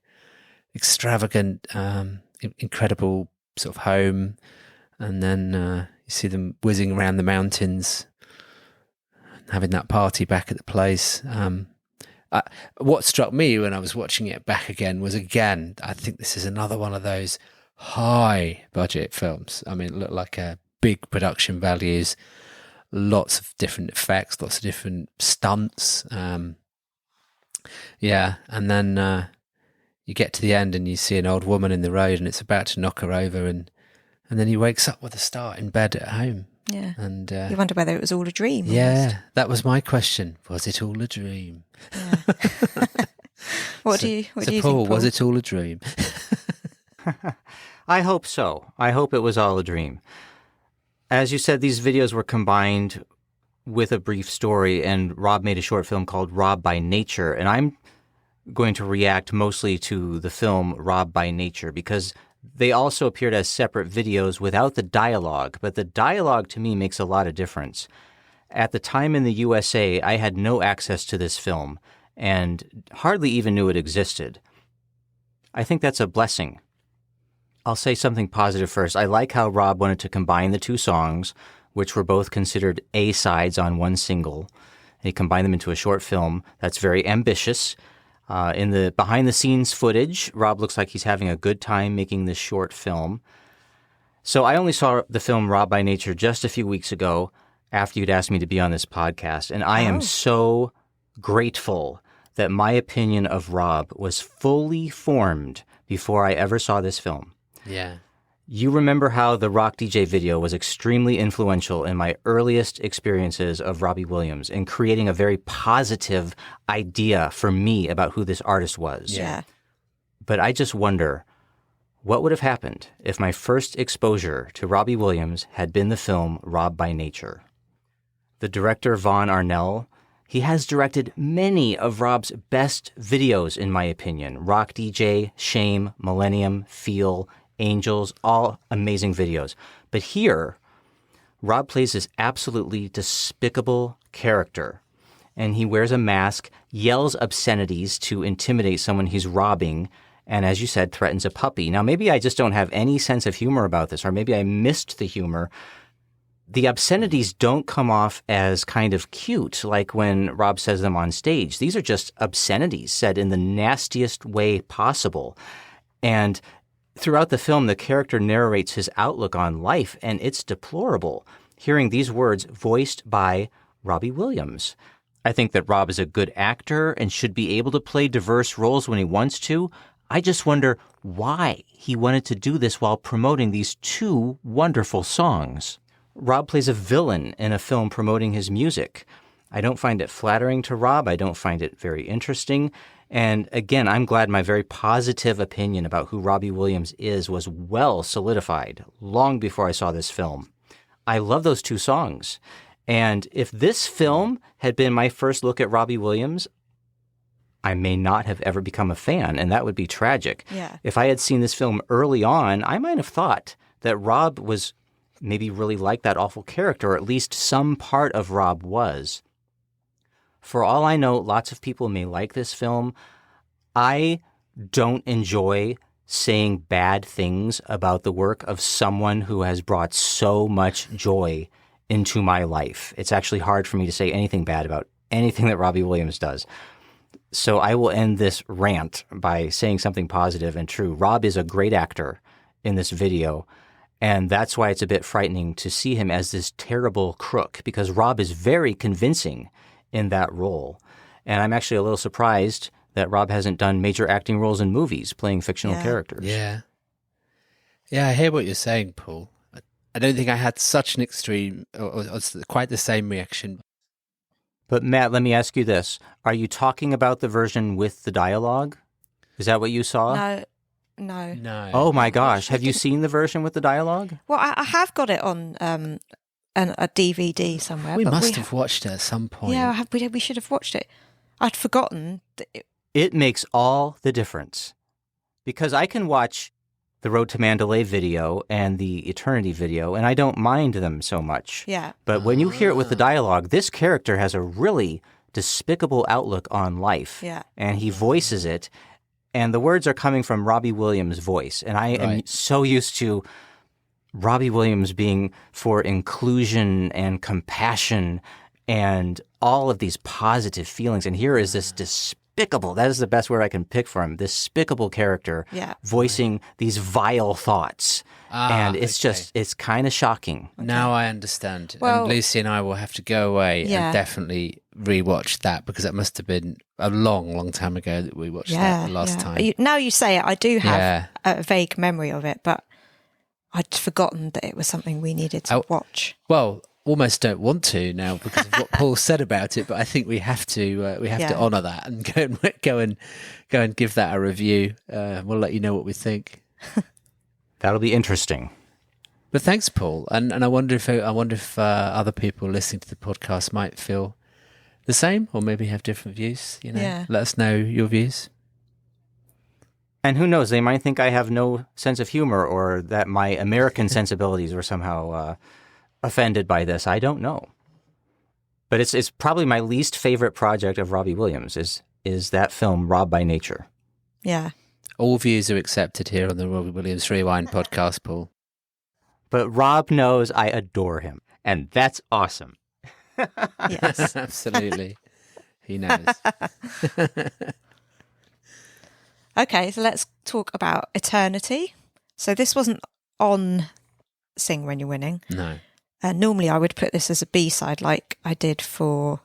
extravagant, incredible sort of home. And then you see them whizzing around the mountains, having that party back at the place. What struck me when I was watching it back again was, again, I think this is another one of those high budget films. I mean, it looked like a big production values, lots of different effects, lots of different stunts. And then you get to the end and you see an old woman in the road and it's about to knock her over, and then he wakes up with a start in bed at home. Yeah. And you wonder whether it was all a dream. Yeah, almost. that was my question. Was it all a dream? Yeah. What do you Paul, think, Paul? Was it all a dream? I hope so. I hope it was all a dream. As you said, these videos were combined with a brief story, and Rob made a short film called Rob by Nature. And I'm going to react mostly to the film Rob by Nature because they also appeared as separate videos without the dialogue. But the dialogue to me makes a lot of difference. At the time in the USA, I had no access to this film and hardly even knew it existed. I think that's a blessing. I'll say something positive first. I like how Rob wanted to combine the two songs, which were both considered A-sides on one single. He combined them into a short film that's very ambitious. In the behind-the-scenes footage, Rob looks like he's having a good time making this short film. So I only saw the film Rob by Nature just a few weeks ago after you'd asked me to be on this podcast, and I am so grateful that my opinion of Rob was fully formed before I ever saw this film. Yeah. You remember how the Rock DJ video was extremely influential in my earliest experiences of Robbie Williams in creating a very positive idea for me about who this artist was. Yeah. But I just wonder, what would have happened if my first exposure to Robbie Williams had been the film Rob by Nature? The director, Vaughn Arnell, he has directed many of Rob's best videos, in my opinion. Rock DJ, Shame, Millennium, Feel, Angels, all amazing videos. But here, Rob plays this absolutely despicable character. And he wears a mask, yells obscenities to intimidate someone he's robbing, and as you said, threatens a puppy. Now, maybe I just don't have any sense of humor about this, or maybe I missed the humor. The obscenities don't come off as kind of cute, like when Rob says them on stage. These are just obscenities said in the nastiest way possible. And throughout the film, the character narrates his outlook on life, and it's deplorable. Hearing these words voiced by Robbie Williams. I think that Rob is a good actor and should be able to play diverse roles when he wants to. I just wonder why he wanted to do this while promoting these two wonderful songs. Rob plays a villain in a film promoting his music. I don't find it flattering to Rob. I don't find it very interesting. And again, I'm glad my very positive opinion about who Robbie Williams is was well solidified long before I saw this film. I love those two songs. And if this film had been my first look at Robbie Williams, I may not have ever become a fan, and that would be tragic. Yeah. If I had seen this film early on, I might have thought that Rob was maybe really like that awful character, or at least some part of Rob was. For all I know, lots of people may like this film. I don't enjoy saying bad things about the work of someone who has brought so much joy into my life. It's actually hard for me to say anything bad about anything that Robbie Williams does. So I will end this rant by saying something positive and true. Rob is a great actor in this video, and that's why it's a bit frightening to see him as this terrible crook, because Rob is very convincing in that role. And I'm actually a little surprised that Rob hasn't done major acting roles in movies playing fictional characters. Yeah. Yeah, I hear what you're saying, Paul. I don't think I had such an extreme, or quite the same reaction. But Matt, let me ask you this. Are you talking about the version with the dialogue? Is that what you saw? No. Oh my gosh. Have you seen the version with the dialogue? Well, I have got it on a DVD somewhere. We but must have watched it at some point. Yeah, we should have watched it. I'd forgotten. It makes all the difference. Because I can watch the Road to Mandalay video and the Eternity video, and I don't mind them so much. Yeah. But when you hear it with the dialogue, this character has a really despicable outlook on life. Yeah. And he voices it, and the words are coming from Robbie Williams' voice. And I am so used to Robbie Williams being for inclusion and compassion and all of these positive feelings. And here is this despicable, that is the best word I can pick for him, despicable character voicing these vile thoughts. And it's just, it's kind of shocking. Now I understand. Well, and Lucy and I will have to go away and definitely rewatch that, because that must have been a long time ago that we watched that the last time. Now you say it, I do have a vague memory of it, but I'd forgotten that it was something we needed to watch. Well, almost don't want to now because of what Paul said about it, but I think we have to honour that and go and give that a review. We'll let you know what we think. That'll be interesting. But thanks, Paul. And I wonder if other people listening to the podcast might feel the same, or maybe have different views. Let us know your views. And who knows? They might think I have no sense of humor, or that my American sensibilities were somehow offended by this. I don't know. But it's probably my least favorite project of Robbie Williams is that film Rob by Nature. Yeah. All views are accepted here on the Robbie Williams Rewind podcast, Paul. But Rob knows I adore him, and that's awesome. Yes. Absolutely. He knows. Okay, so let's talk about Eternity. So this wasn't on Sing When You're Winning. No. Normally I would put this as a B-side like I did for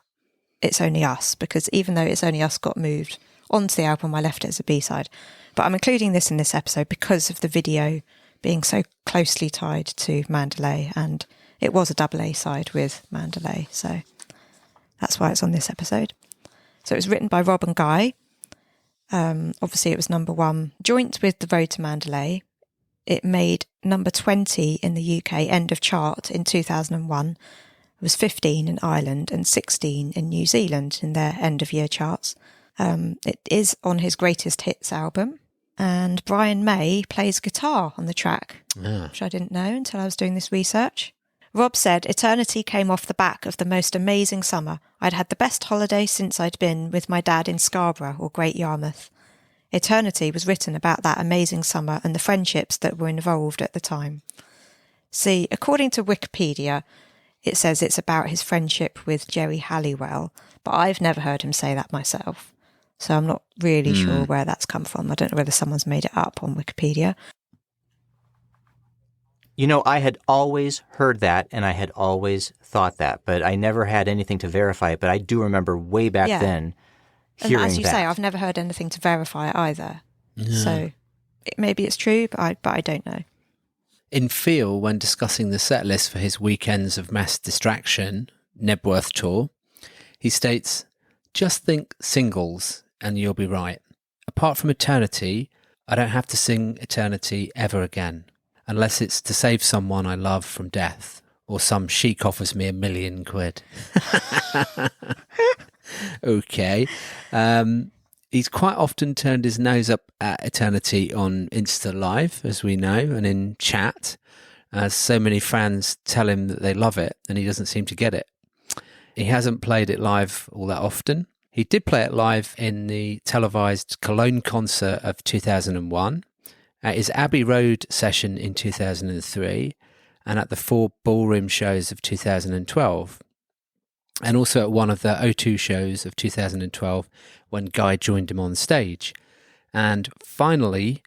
It's Only Us, because even though It's Only Us got moved onto the album, I left it as a B-side. But I'm including this in this episode because of the video being so closely tied to Mandalay, and it was a double A side with Mandalay, so that's why it's on this episode. So it was written by Rob and Guy. Obviously it was number 1 joint with The Road to Mandalay. It made number 20 in the UK end of chart in 2001. It was 15 in Ireland and 16 in New Zealand in their end of year charts. It is on his greatest hits album, and Brian May plays guitar on the track, which I didn't know until I was doing this research. Rob said, "Eternity came off the back of the most amazing summer. I'd had the best holiday since I'd been with my dad in Scarborough or Great Yarmouth. Eternity was written about that amazing summer and the friendships that were involved at the time." See, according to Wikipedia, it says it's about his friendship with Jerry Halliwell, but I've never heard him say that myself. So I'm not really sure where that's come from. I don't know whether someone's made it up on Wikipedia. You know, I had always heard that, and I had always thought that, but I never had anything to verify it. But I do remember way back then hearing that. And as you say, I've never heard anything to verify it either. Yeah. So maybe it's true, but I don't know. In Feel, when discussing the set list for his Weekends of Mass Distraction Nebworth tour, he states, "Just think singles and you'll be right. Apart from Eternity, I don't have to sing Eternity ever again, unless it's to save someone I love from death, or some sheik offers me £1 million." Okay. He's quite often turned his nose up at Eternity on Insta Live, as we know, and in chat, as so many fans tell him that they love it, and he doesn't seem to get it. He hasn't played it live all that often. He did play it live in the televised Cologne concert of 2001, at his Abbey Road session in 2003, and at the 4 ballroom shows of 2012, and also at one of the O2 shows of 2012 when Guy joined him on stage, and finally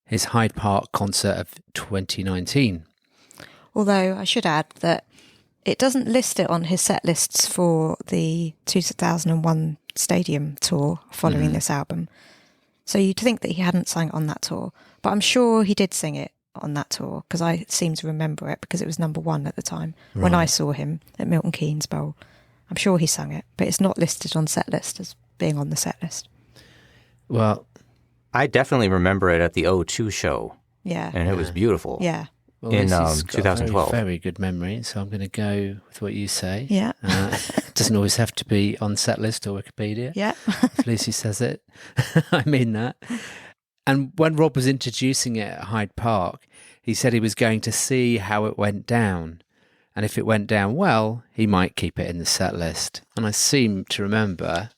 his Hyde Park concert of 2019. Although I should add that it doesn't list it on his set lists for the 2001 stadium tour following this album. So you'd think that he hadn't sung it on that tour, but I'm sure he did sing it on that tour because I seem to remember it because it was number 1 at the time when I saw him at Milton Keynes Bowl. I'm sure he sung it, but it's not listed on set list as being on the set list. Well, I definitely remember it at the O2 show. Yeah. And it was beautiful. Yeah. Well, in this 2012. Very, very good memory, so I'm going to go with what you say. Yeah. It doesn't always have to be on Setlist or Wikipedia. Yeah. If Lucy says it. I mean that. And when Rob was introducing it at Hyde Park, he said he was going to see how it went down. And if it went down well, he might keep it in the set list. And I seem to remember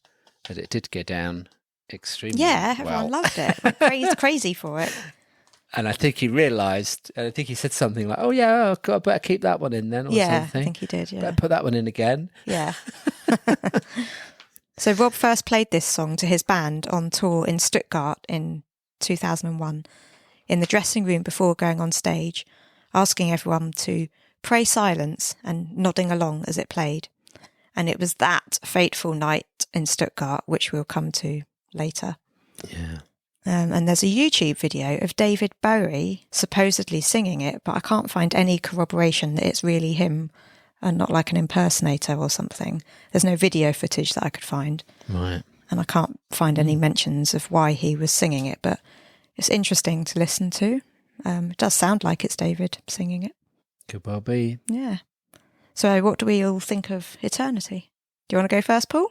that it did go down extremely well. Everyone loved it. Went crazy for it. And I think he realised, and I think he said something like, "Oh yeah, I better keep that one in then," or something. I think he did, yeah. Better put that one in again. Yeah. So Rob first played this song to his band on tour in Stuttgart in 2001, in the dressing room before going on stage, asking everyone to pray silence and nodding along as it played. And it was that fateful night in Stuttgart, which we'll come to later. Yeah. And there's a YouTube video of David Bowie supposedly singing it, but I can't find any corroboration that it's really him and not like an impersonator or something. There's no video footage that I could find. Right. And I can't find any mentions of why he was singing it, but it's interesting to listen to. It does sound like it's David singing it. Could well be. Yeah. So what do we all think of Eternity? Do you want to go first, Paul?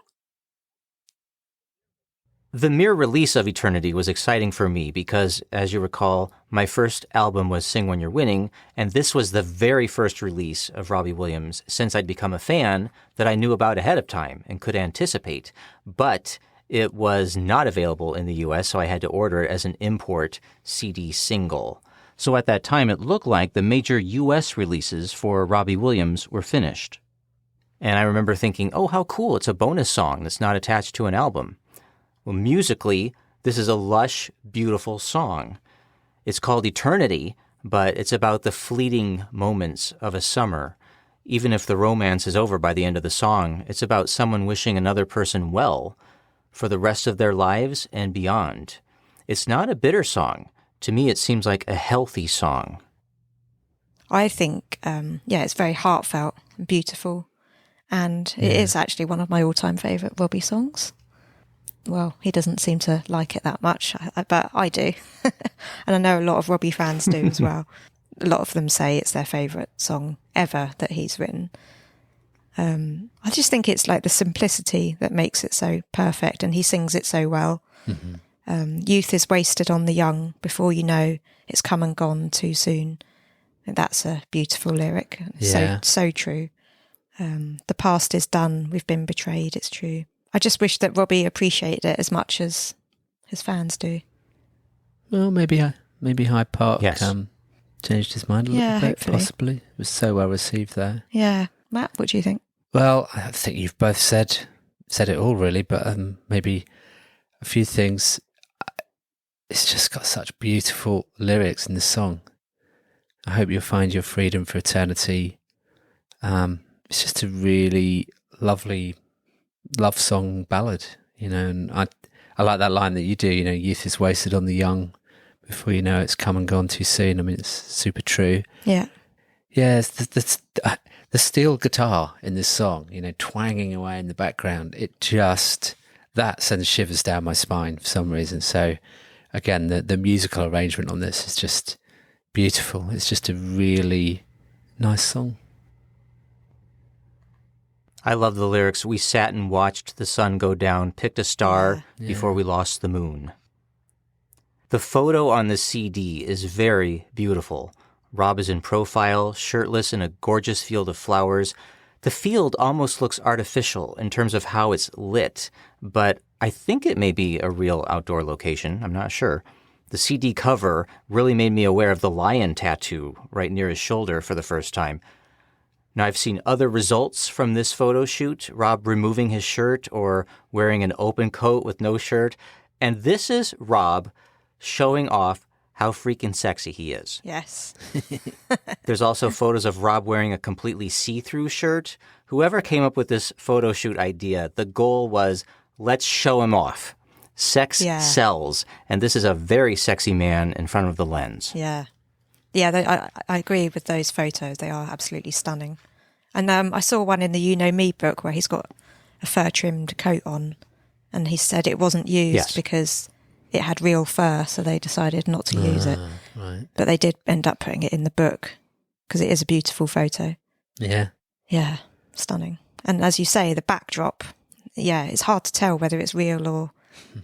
The mere release of Eternity was exciting for me because, as you recall, my first album was Sing When You're Winning, and this was the very first release of Robbie Williams since I'd become a fan that I knew about ahead of time and could anticipate. But it was not available in the US, so I had to order it as an import CD single. So at that time, it looked like the major US releases for Robbie Williams were finished. And I remember thinking, oh, how cool, it's a bonus song that's not attached to an album. Well, musically, this is a lush, beautiful song. It's called Eternity, but it's about the fleeting moments of a summer. Even if the romance is over by the end of the song, it's about someone wishing another person well for the rest of their lives and beyond. It's not a bitter song, To me, it seems like a healthy song. I think, it's very heartfelt and beautiful. And it is actually one of my all-time favourite Robbie songs. Well, he doesn't seem to like it that much, but I do. And I know a lot of Robbie fans do as well. A lot of them say it's their favourite song ever that he's written. I just think it's like the simplicity that makes it so perfect, and he sings it so well. Youth is wasted on the young, before you know it's come and gone too soon. And that's a beautiful lyric. So true. The past is done, we've been betrayed, it's true. I just wish that Robbie appreciated it as much as his fans do. Well, maybe Hyde Park changed his mind a little bit, hopefully. possibly. It was so well received there. Yeah. Matt, what do you think? Well, I think you've both said it all, really, but maybe a few things. It's just got such beautiful lyrics in the song. I hope you'll find your freedom for eternity. It's just a really lovely love song ballad, and I like that line that you do, youth is wasted on the young, before you know it's come and gone too soon. I mean, it's super true. Yeah. Yeah, it's the steel guitar in this song, twanging away in the background. That sends shivers down my spine for some reason. So again, the musical arrangement on this is just beautiful. It's just a really nice song. I love the lyrics. We sat and watched the sun go down, picked a star before we lost the moon. The photo on the CD is very beautiful. Rob is in profile, shirtless in a gorgeous field of flowers. The field almost looks artificial in terms of how it's lit, but I think it may be a real outdoor location. I'm not sure. The CD cover really made me aware of the lion tattoo right near his shoulder for the first time. Now, I've seen other results from this photo shoot, Rob removing his shirt or wearing an open coat with no shirt. And this is Rob showing off how freaking sexy he is. Yes. There's also photos of Rob wearing a completely see-through shirt. Whoever came up with this photo shoot idea, the goal was, let's show him off. Sex sells. And this is a very sexy man in front of the lens. Yeah. Yeah, I agree with those photos. They are absolutely stunning. And I saw one in the You Know Me book where he's got a fur-trimmed coat on, and he said it wasn't used because it had real fur, so they decided not to use it. Right. But they did end up putting it in the book because it is a beautiful photo. Yeah. Yeah, stunning. And as you say, the backdrop, it's hard to tell whether it's real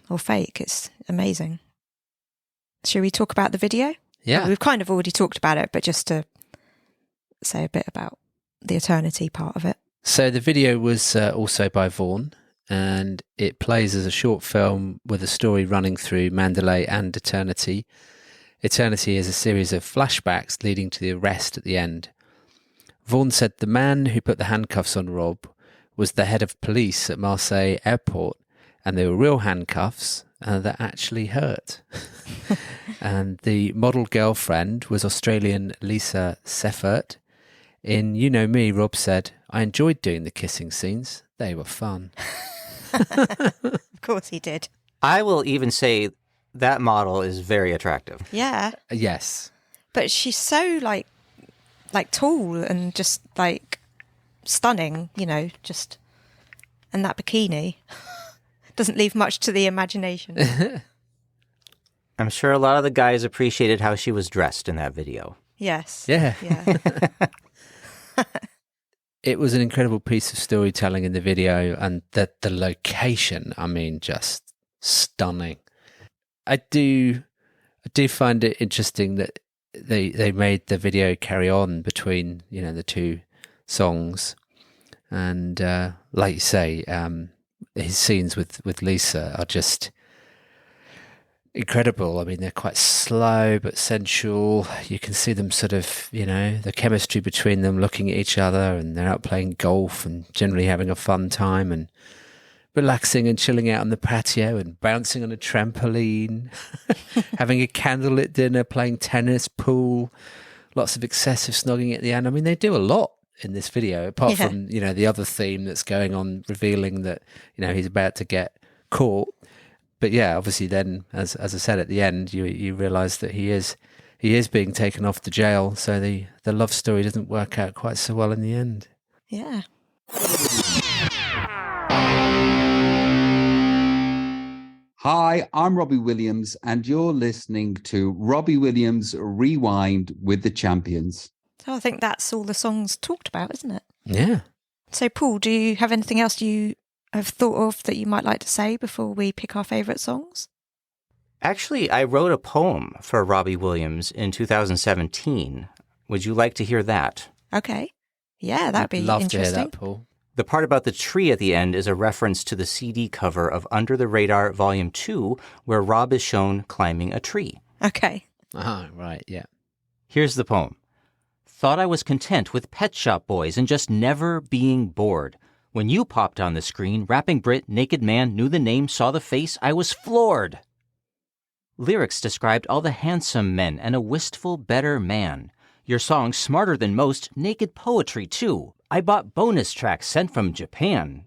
or fake. It's amazing. Should we talk about the video? Yeah. Well, we've kind of already talked about it, but just to say a bit about the eternity part of it. So the video was also by Vaughan, and it plays as a short film with a story running through Mandalay and eternity. Eternity is a series of flashbacks leading to the arrest at the end. Vaughan said the man who put the handcuffs on Rob was the head of police at Marseille airport, and they were real handcuffs that actually hurt. And the model girlfriend was Australian Lisa Seffert. In You Know Me, Rob said, I enjoyed doing the kissing scenes. They were fun. Of course he did. I will even say that model is very attractive. Yeah. Yes. But she's so like tall and just like stunning, just, and that bikini doesn't leave much to the imagination. I'm sure a lot of the guys appreciated how she was dressed in that video. Yes. Yeah. Yeah. It was an incredible piece of storytelling in the video, and the location, I mean, just stunning. I do find it interesting that they made the video carry on between, the two songs. And like you say, his scenes with Lisa are just incredible. I mean, they're quite slow but sensual. You can see them sort of, the chemistry between them, looking at each other, and they're out playing golf and generally having a fun time and relaxing and chilling out on the patio and bouncing on a trampoline, having a candlelit dinner, playing tennis, pool, lots of excessive snogging at the end. I mean, they do a lot in this video, apart from, the other theme that's going on, revealing that, he's about to get caught. But yeah, obviously then, as I said at the end, you realise that he is being taken off to jail, so the love story doesn't work out quite so well in the end. Yeah. Hi, I'm Robbie Williams, and you're listening to Robbie Williams Rewind with the Champions. So I think that's all the songs talked about, isn't it? Yeah. So, Paul, do you have anything else you have thought of that you might like to say before we pick our favourite songs? Actually, I wrote a poem for Robbie Williams in 2017. Would you like to hear that? Okay. Yeah, that'd be Love interesting. to hear that, Paul. The part about the tree at the end is a reference to the CD cover of Under the Radar Volume 2, where Rob is shown climbing a tree. Okay. Ah, right, yeah. Here's the poem. Thought I was content with Pet Shop Boys and just never being bored. When you popped on the screen, rapping Brit, naked man, knew the name, saw the face, I was floored. Lyrics described all the handsome men and a wistful, better man. Your song's smarter than most, naked poetry too. I bought bonus tracks sent from Japan.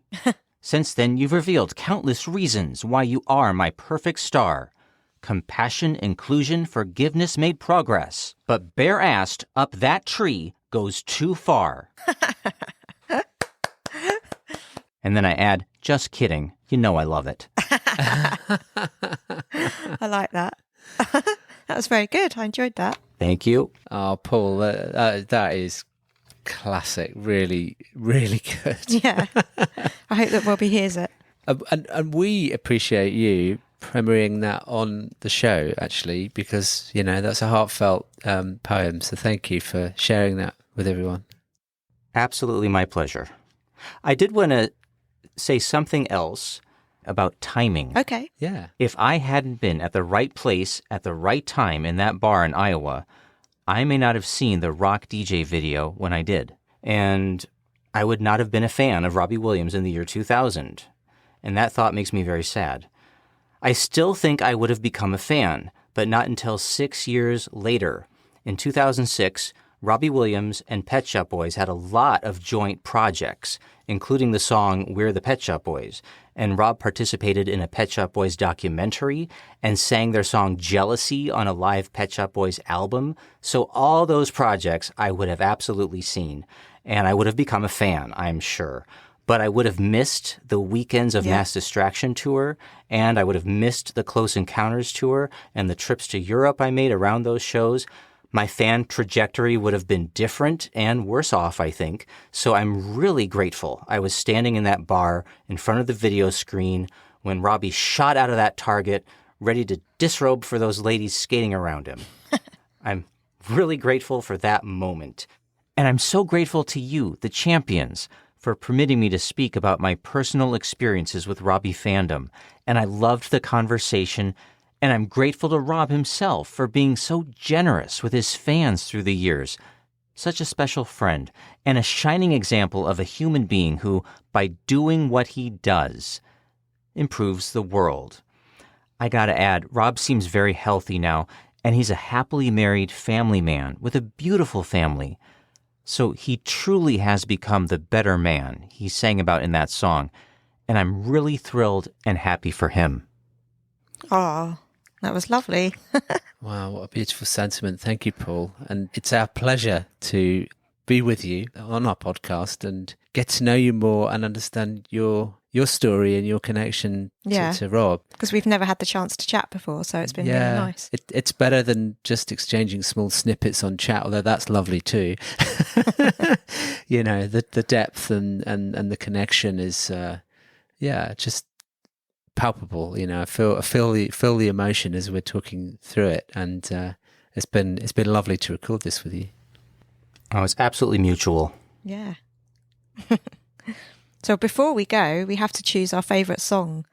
Since then, you've revealed countless reasons why you are my perfect star. Compassion, inclusion, forgiveness made progress. But bare-assed up that tree goes too far. And then I add, just kidding. You know I love it. I like that. That was very good. I enjoyed that. Thank you. Oh, Paul, that is classic. Really, really good. Yeah. I hope that Robbie hears it. And we appreciate you premiering that on the show, actually, because, you know, that's a heartfelt poem. So thank you for sharing that with everyone. Absolutely my pleasure. I did want to say something else about timing. Okay. Yeah. If I hadn't been at the right place at the right time in that bar in Iowa, I may not have seen the Rock DJ video when I did. And I would not have been a fan of Robbie Williams in the year 2000. And that thought makes me very sad. I still think I would have become a fan, but not until 6 years later. In 2006, Robbie Williams and Pet Shop Boys had a lot of joint projects, including the song We're the Pet Shop Boys. And Rob participated in a Pet Shop Boys documentary and sang their song Jealousy on a live Pet Shop Boys album. So all those projects I would have absolutely seen. And I would have become a fan, I'm sure. But I would have missed the Weekends of Mass Distraction tour, and I would have missed the Close Encounters tour and the trips to Europe I made around those shows. My fan trajectory would have been different and worse off, I think. So I'm really grateful I was standing in that bar in front of the video screen when Robbie shot out of that Target, ready to disrobe for those ladies skating around him. I'm really grateful for that moment. And I'm so grateful to you, the champions, for permitting me to speak about my personal experiences with Robbie fandom. And I loved the conversation. And I'm grateful to Rob himself for being so generous with his fans through the years. Such a special friend and a shining example of a human being who, by doing what he does, improves the world. I gotta add, Rob seems very healthy now, and he's a happily married family man with a beautiful family. So he truly has become the better man he sang about in that song, and I'm really thrilled and happy for him. Oh, that was lovely. Wow, what a beautiful sentiment. Thank you, Paul. And it's our pleasure to be with you on our podcast and get to know you more and understand your story and your connection to Rob. Because we've never had the chance to chat before, so it's been really nice. It's better than just exchanging small snippets on chat, although that's lovely too. You know, the depth and the connection is, just palpable. You know, I feel the emotion as we're talking through it, and it's been lovely to record this with you. Oh, it's absolutely mutual. Yeah. So before we go, we have to choose our favourite song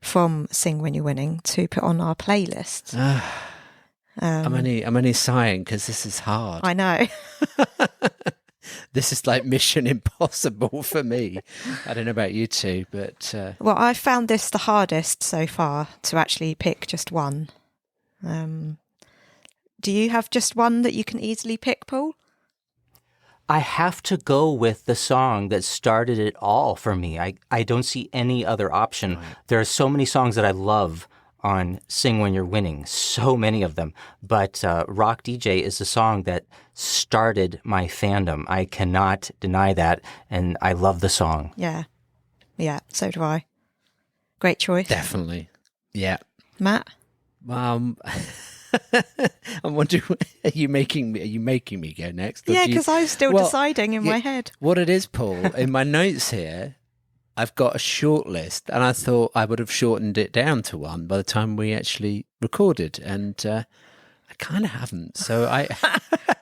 from Sing When You're Winning to put on our playlist. I'm only sighing because this is hard. I know. This is like Mission Impossible for me. I don't know about you two, but... Well, I found this the hardest so far to actually pick just one. Do you have just one that you can easily pick, Paul? I have to go with the song that started it all for me. I don't see any other option. Right. There are so many songs that I love on Sing When You're Winning, so many of them. But Rock DJ is the song that started my fandom. I cannot deny that, and I love the song. Yeah. Yeah, so do I. Great choice. Definitely. Yeah. Matt? I'm wondering, are you making me go next? Yeah, because I was still deciding in my head. What it is, Paul, in my notes here, I've got a short list, and I thought I would have shortened it down to one by the time we actually recorded, and I kind of haven't. So I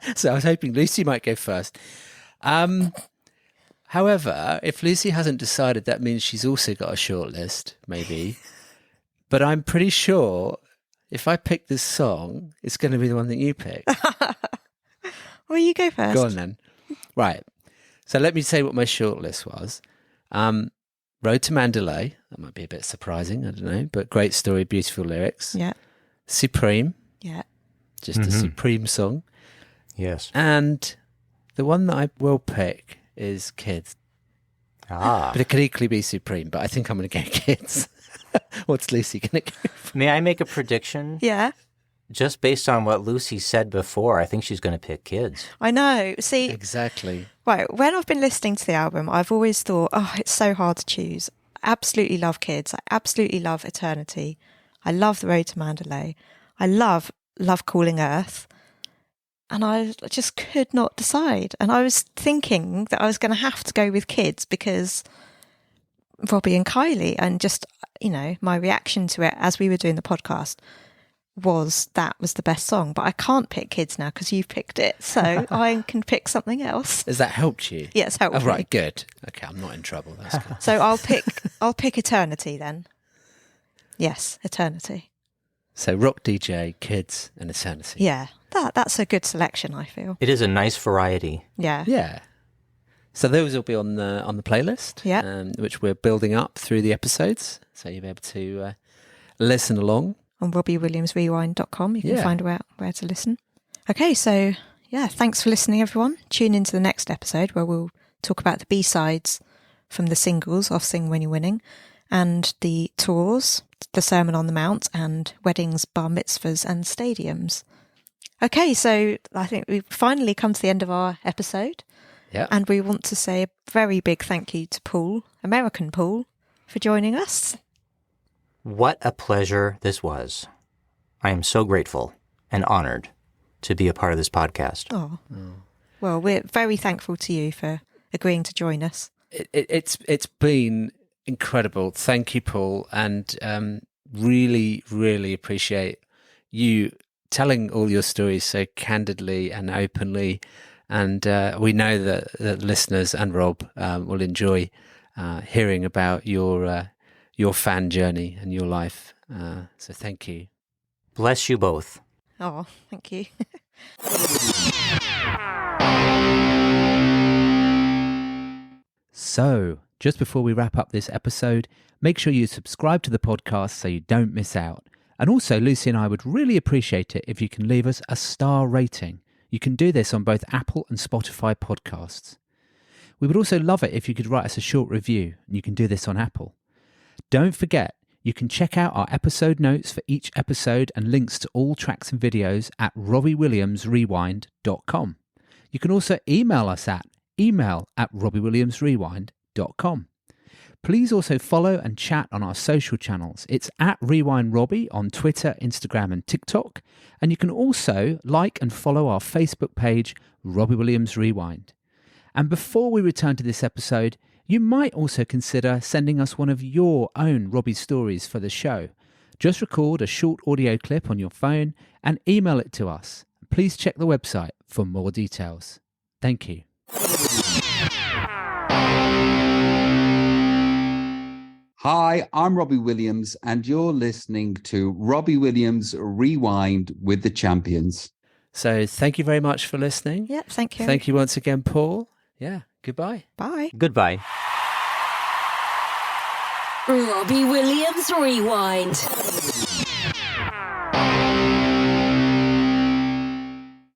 was hoping Lucy might go first. However, if Lucy hasn't decided, that means she's also got a short list, maybe. But I'm pretty sure if I pick this song, it's going to be the one that you pick. Well, you go first. Go on then. Right. So let me say what my short list was. Road to Mandalay. That might be a bit surprising, I don't know, but great story, beautiful lyrics. Yeah. Supreme. Yeah. Just a supreme song. Yes. And the one that I will pick is Kids. But it could equally be Supreme, but I think I'm going to go Kids. What's Lucy going to go for? May I make a prediction? Yeah. Just based on what Lucy said before, I think she's going to pick Kids. I know. See, Exactly. right, when I've been listening to the album, I've always thought, it's so hard to choose. I absolutely love Kids. I absolutely love Eternity. I love The Road to Mandalay. I love Calling Earth. And I just could not decide. And I was thinking that I was going to have to go with Kids because Robbie and Kylie, and just, my reaction to it as we were doing the podcast was the best song. But I can't pick Kids now because you've picked it. So I can pick something else. Has that helped you? Yeah, it's helped me. Right, good. Okay, I'm not in trouble. That's good. So I'll pick Eternity then. Yes, Eternity. So Rock DJ, Kids, and Eternity. Yeah, that's a good selection, I feel. It is a nice variety. Yeah. Yeah. So those will be on the playlist, Yeah. Which we're building up through the episodes. So you'll be able to listen along. On RobbieWilliamsRewind.com, you can Yeah. find out where to listen. Okay, so yeah, thanks for listening, everyone. Tune into the next episode where we'll talk about the B-sides from the singles off Sing When You're Winning, and the tours, the Sermon on the Mount, and weddings, bar mitzvahs, and stadiums. Okay, so I think we've finally come to the end of our episode. Yeah. And we want to say a very big thank you to Paul, American Paul, for joining us. What a pleasure this was. I am so grateful and honored to be a part of this podcast. Oh. Well, we're very thankful to you for agreeing to join us. It's been incredible. Thank you, Paul, and really, really appreciate you telling all your stories so candidly and openly. And we know that listeners and Rob will enjoy hearing about your fan journey and your life. So thank you. Bless you both. Oh, thank you. So, just before we wrap up this episode, make sure you subscribe to the podcast so you don't miss out. And also, Lucy and I would really appreciate it if you can leave us a star rating. You can do this on both Apple and Spotify podcasts. We would also love it if you could write us a short review, and you can do this on Apple. Don't forget, you can check out our episode notes for each episode and links to all tracks and videos at RobbieWilliamsRewind.com. You can also email us at email@RobbieWilliamsRewind.com. Please also follow and chat on our social channels. It's at RewindRobbie on Twitter, Instagram and TikTok. And you can also like and follow our Facebook page, Robbie Williams Rewind. And before we return to this episode, you might also consider sending us one of your own Robbie stories for the show. Just record a short audio clip on your phone and email it to us. Please check the website for more details. Thank you. Hi, I'm Robbie Williams, and you're listening to Robbie Williams Rewind with the Champions. So thank you very much for listening. Yep, thank you. Thank you once again, Paul. Yeah, goodbye. Bye. Goodbye. Robbie Williams Rewind.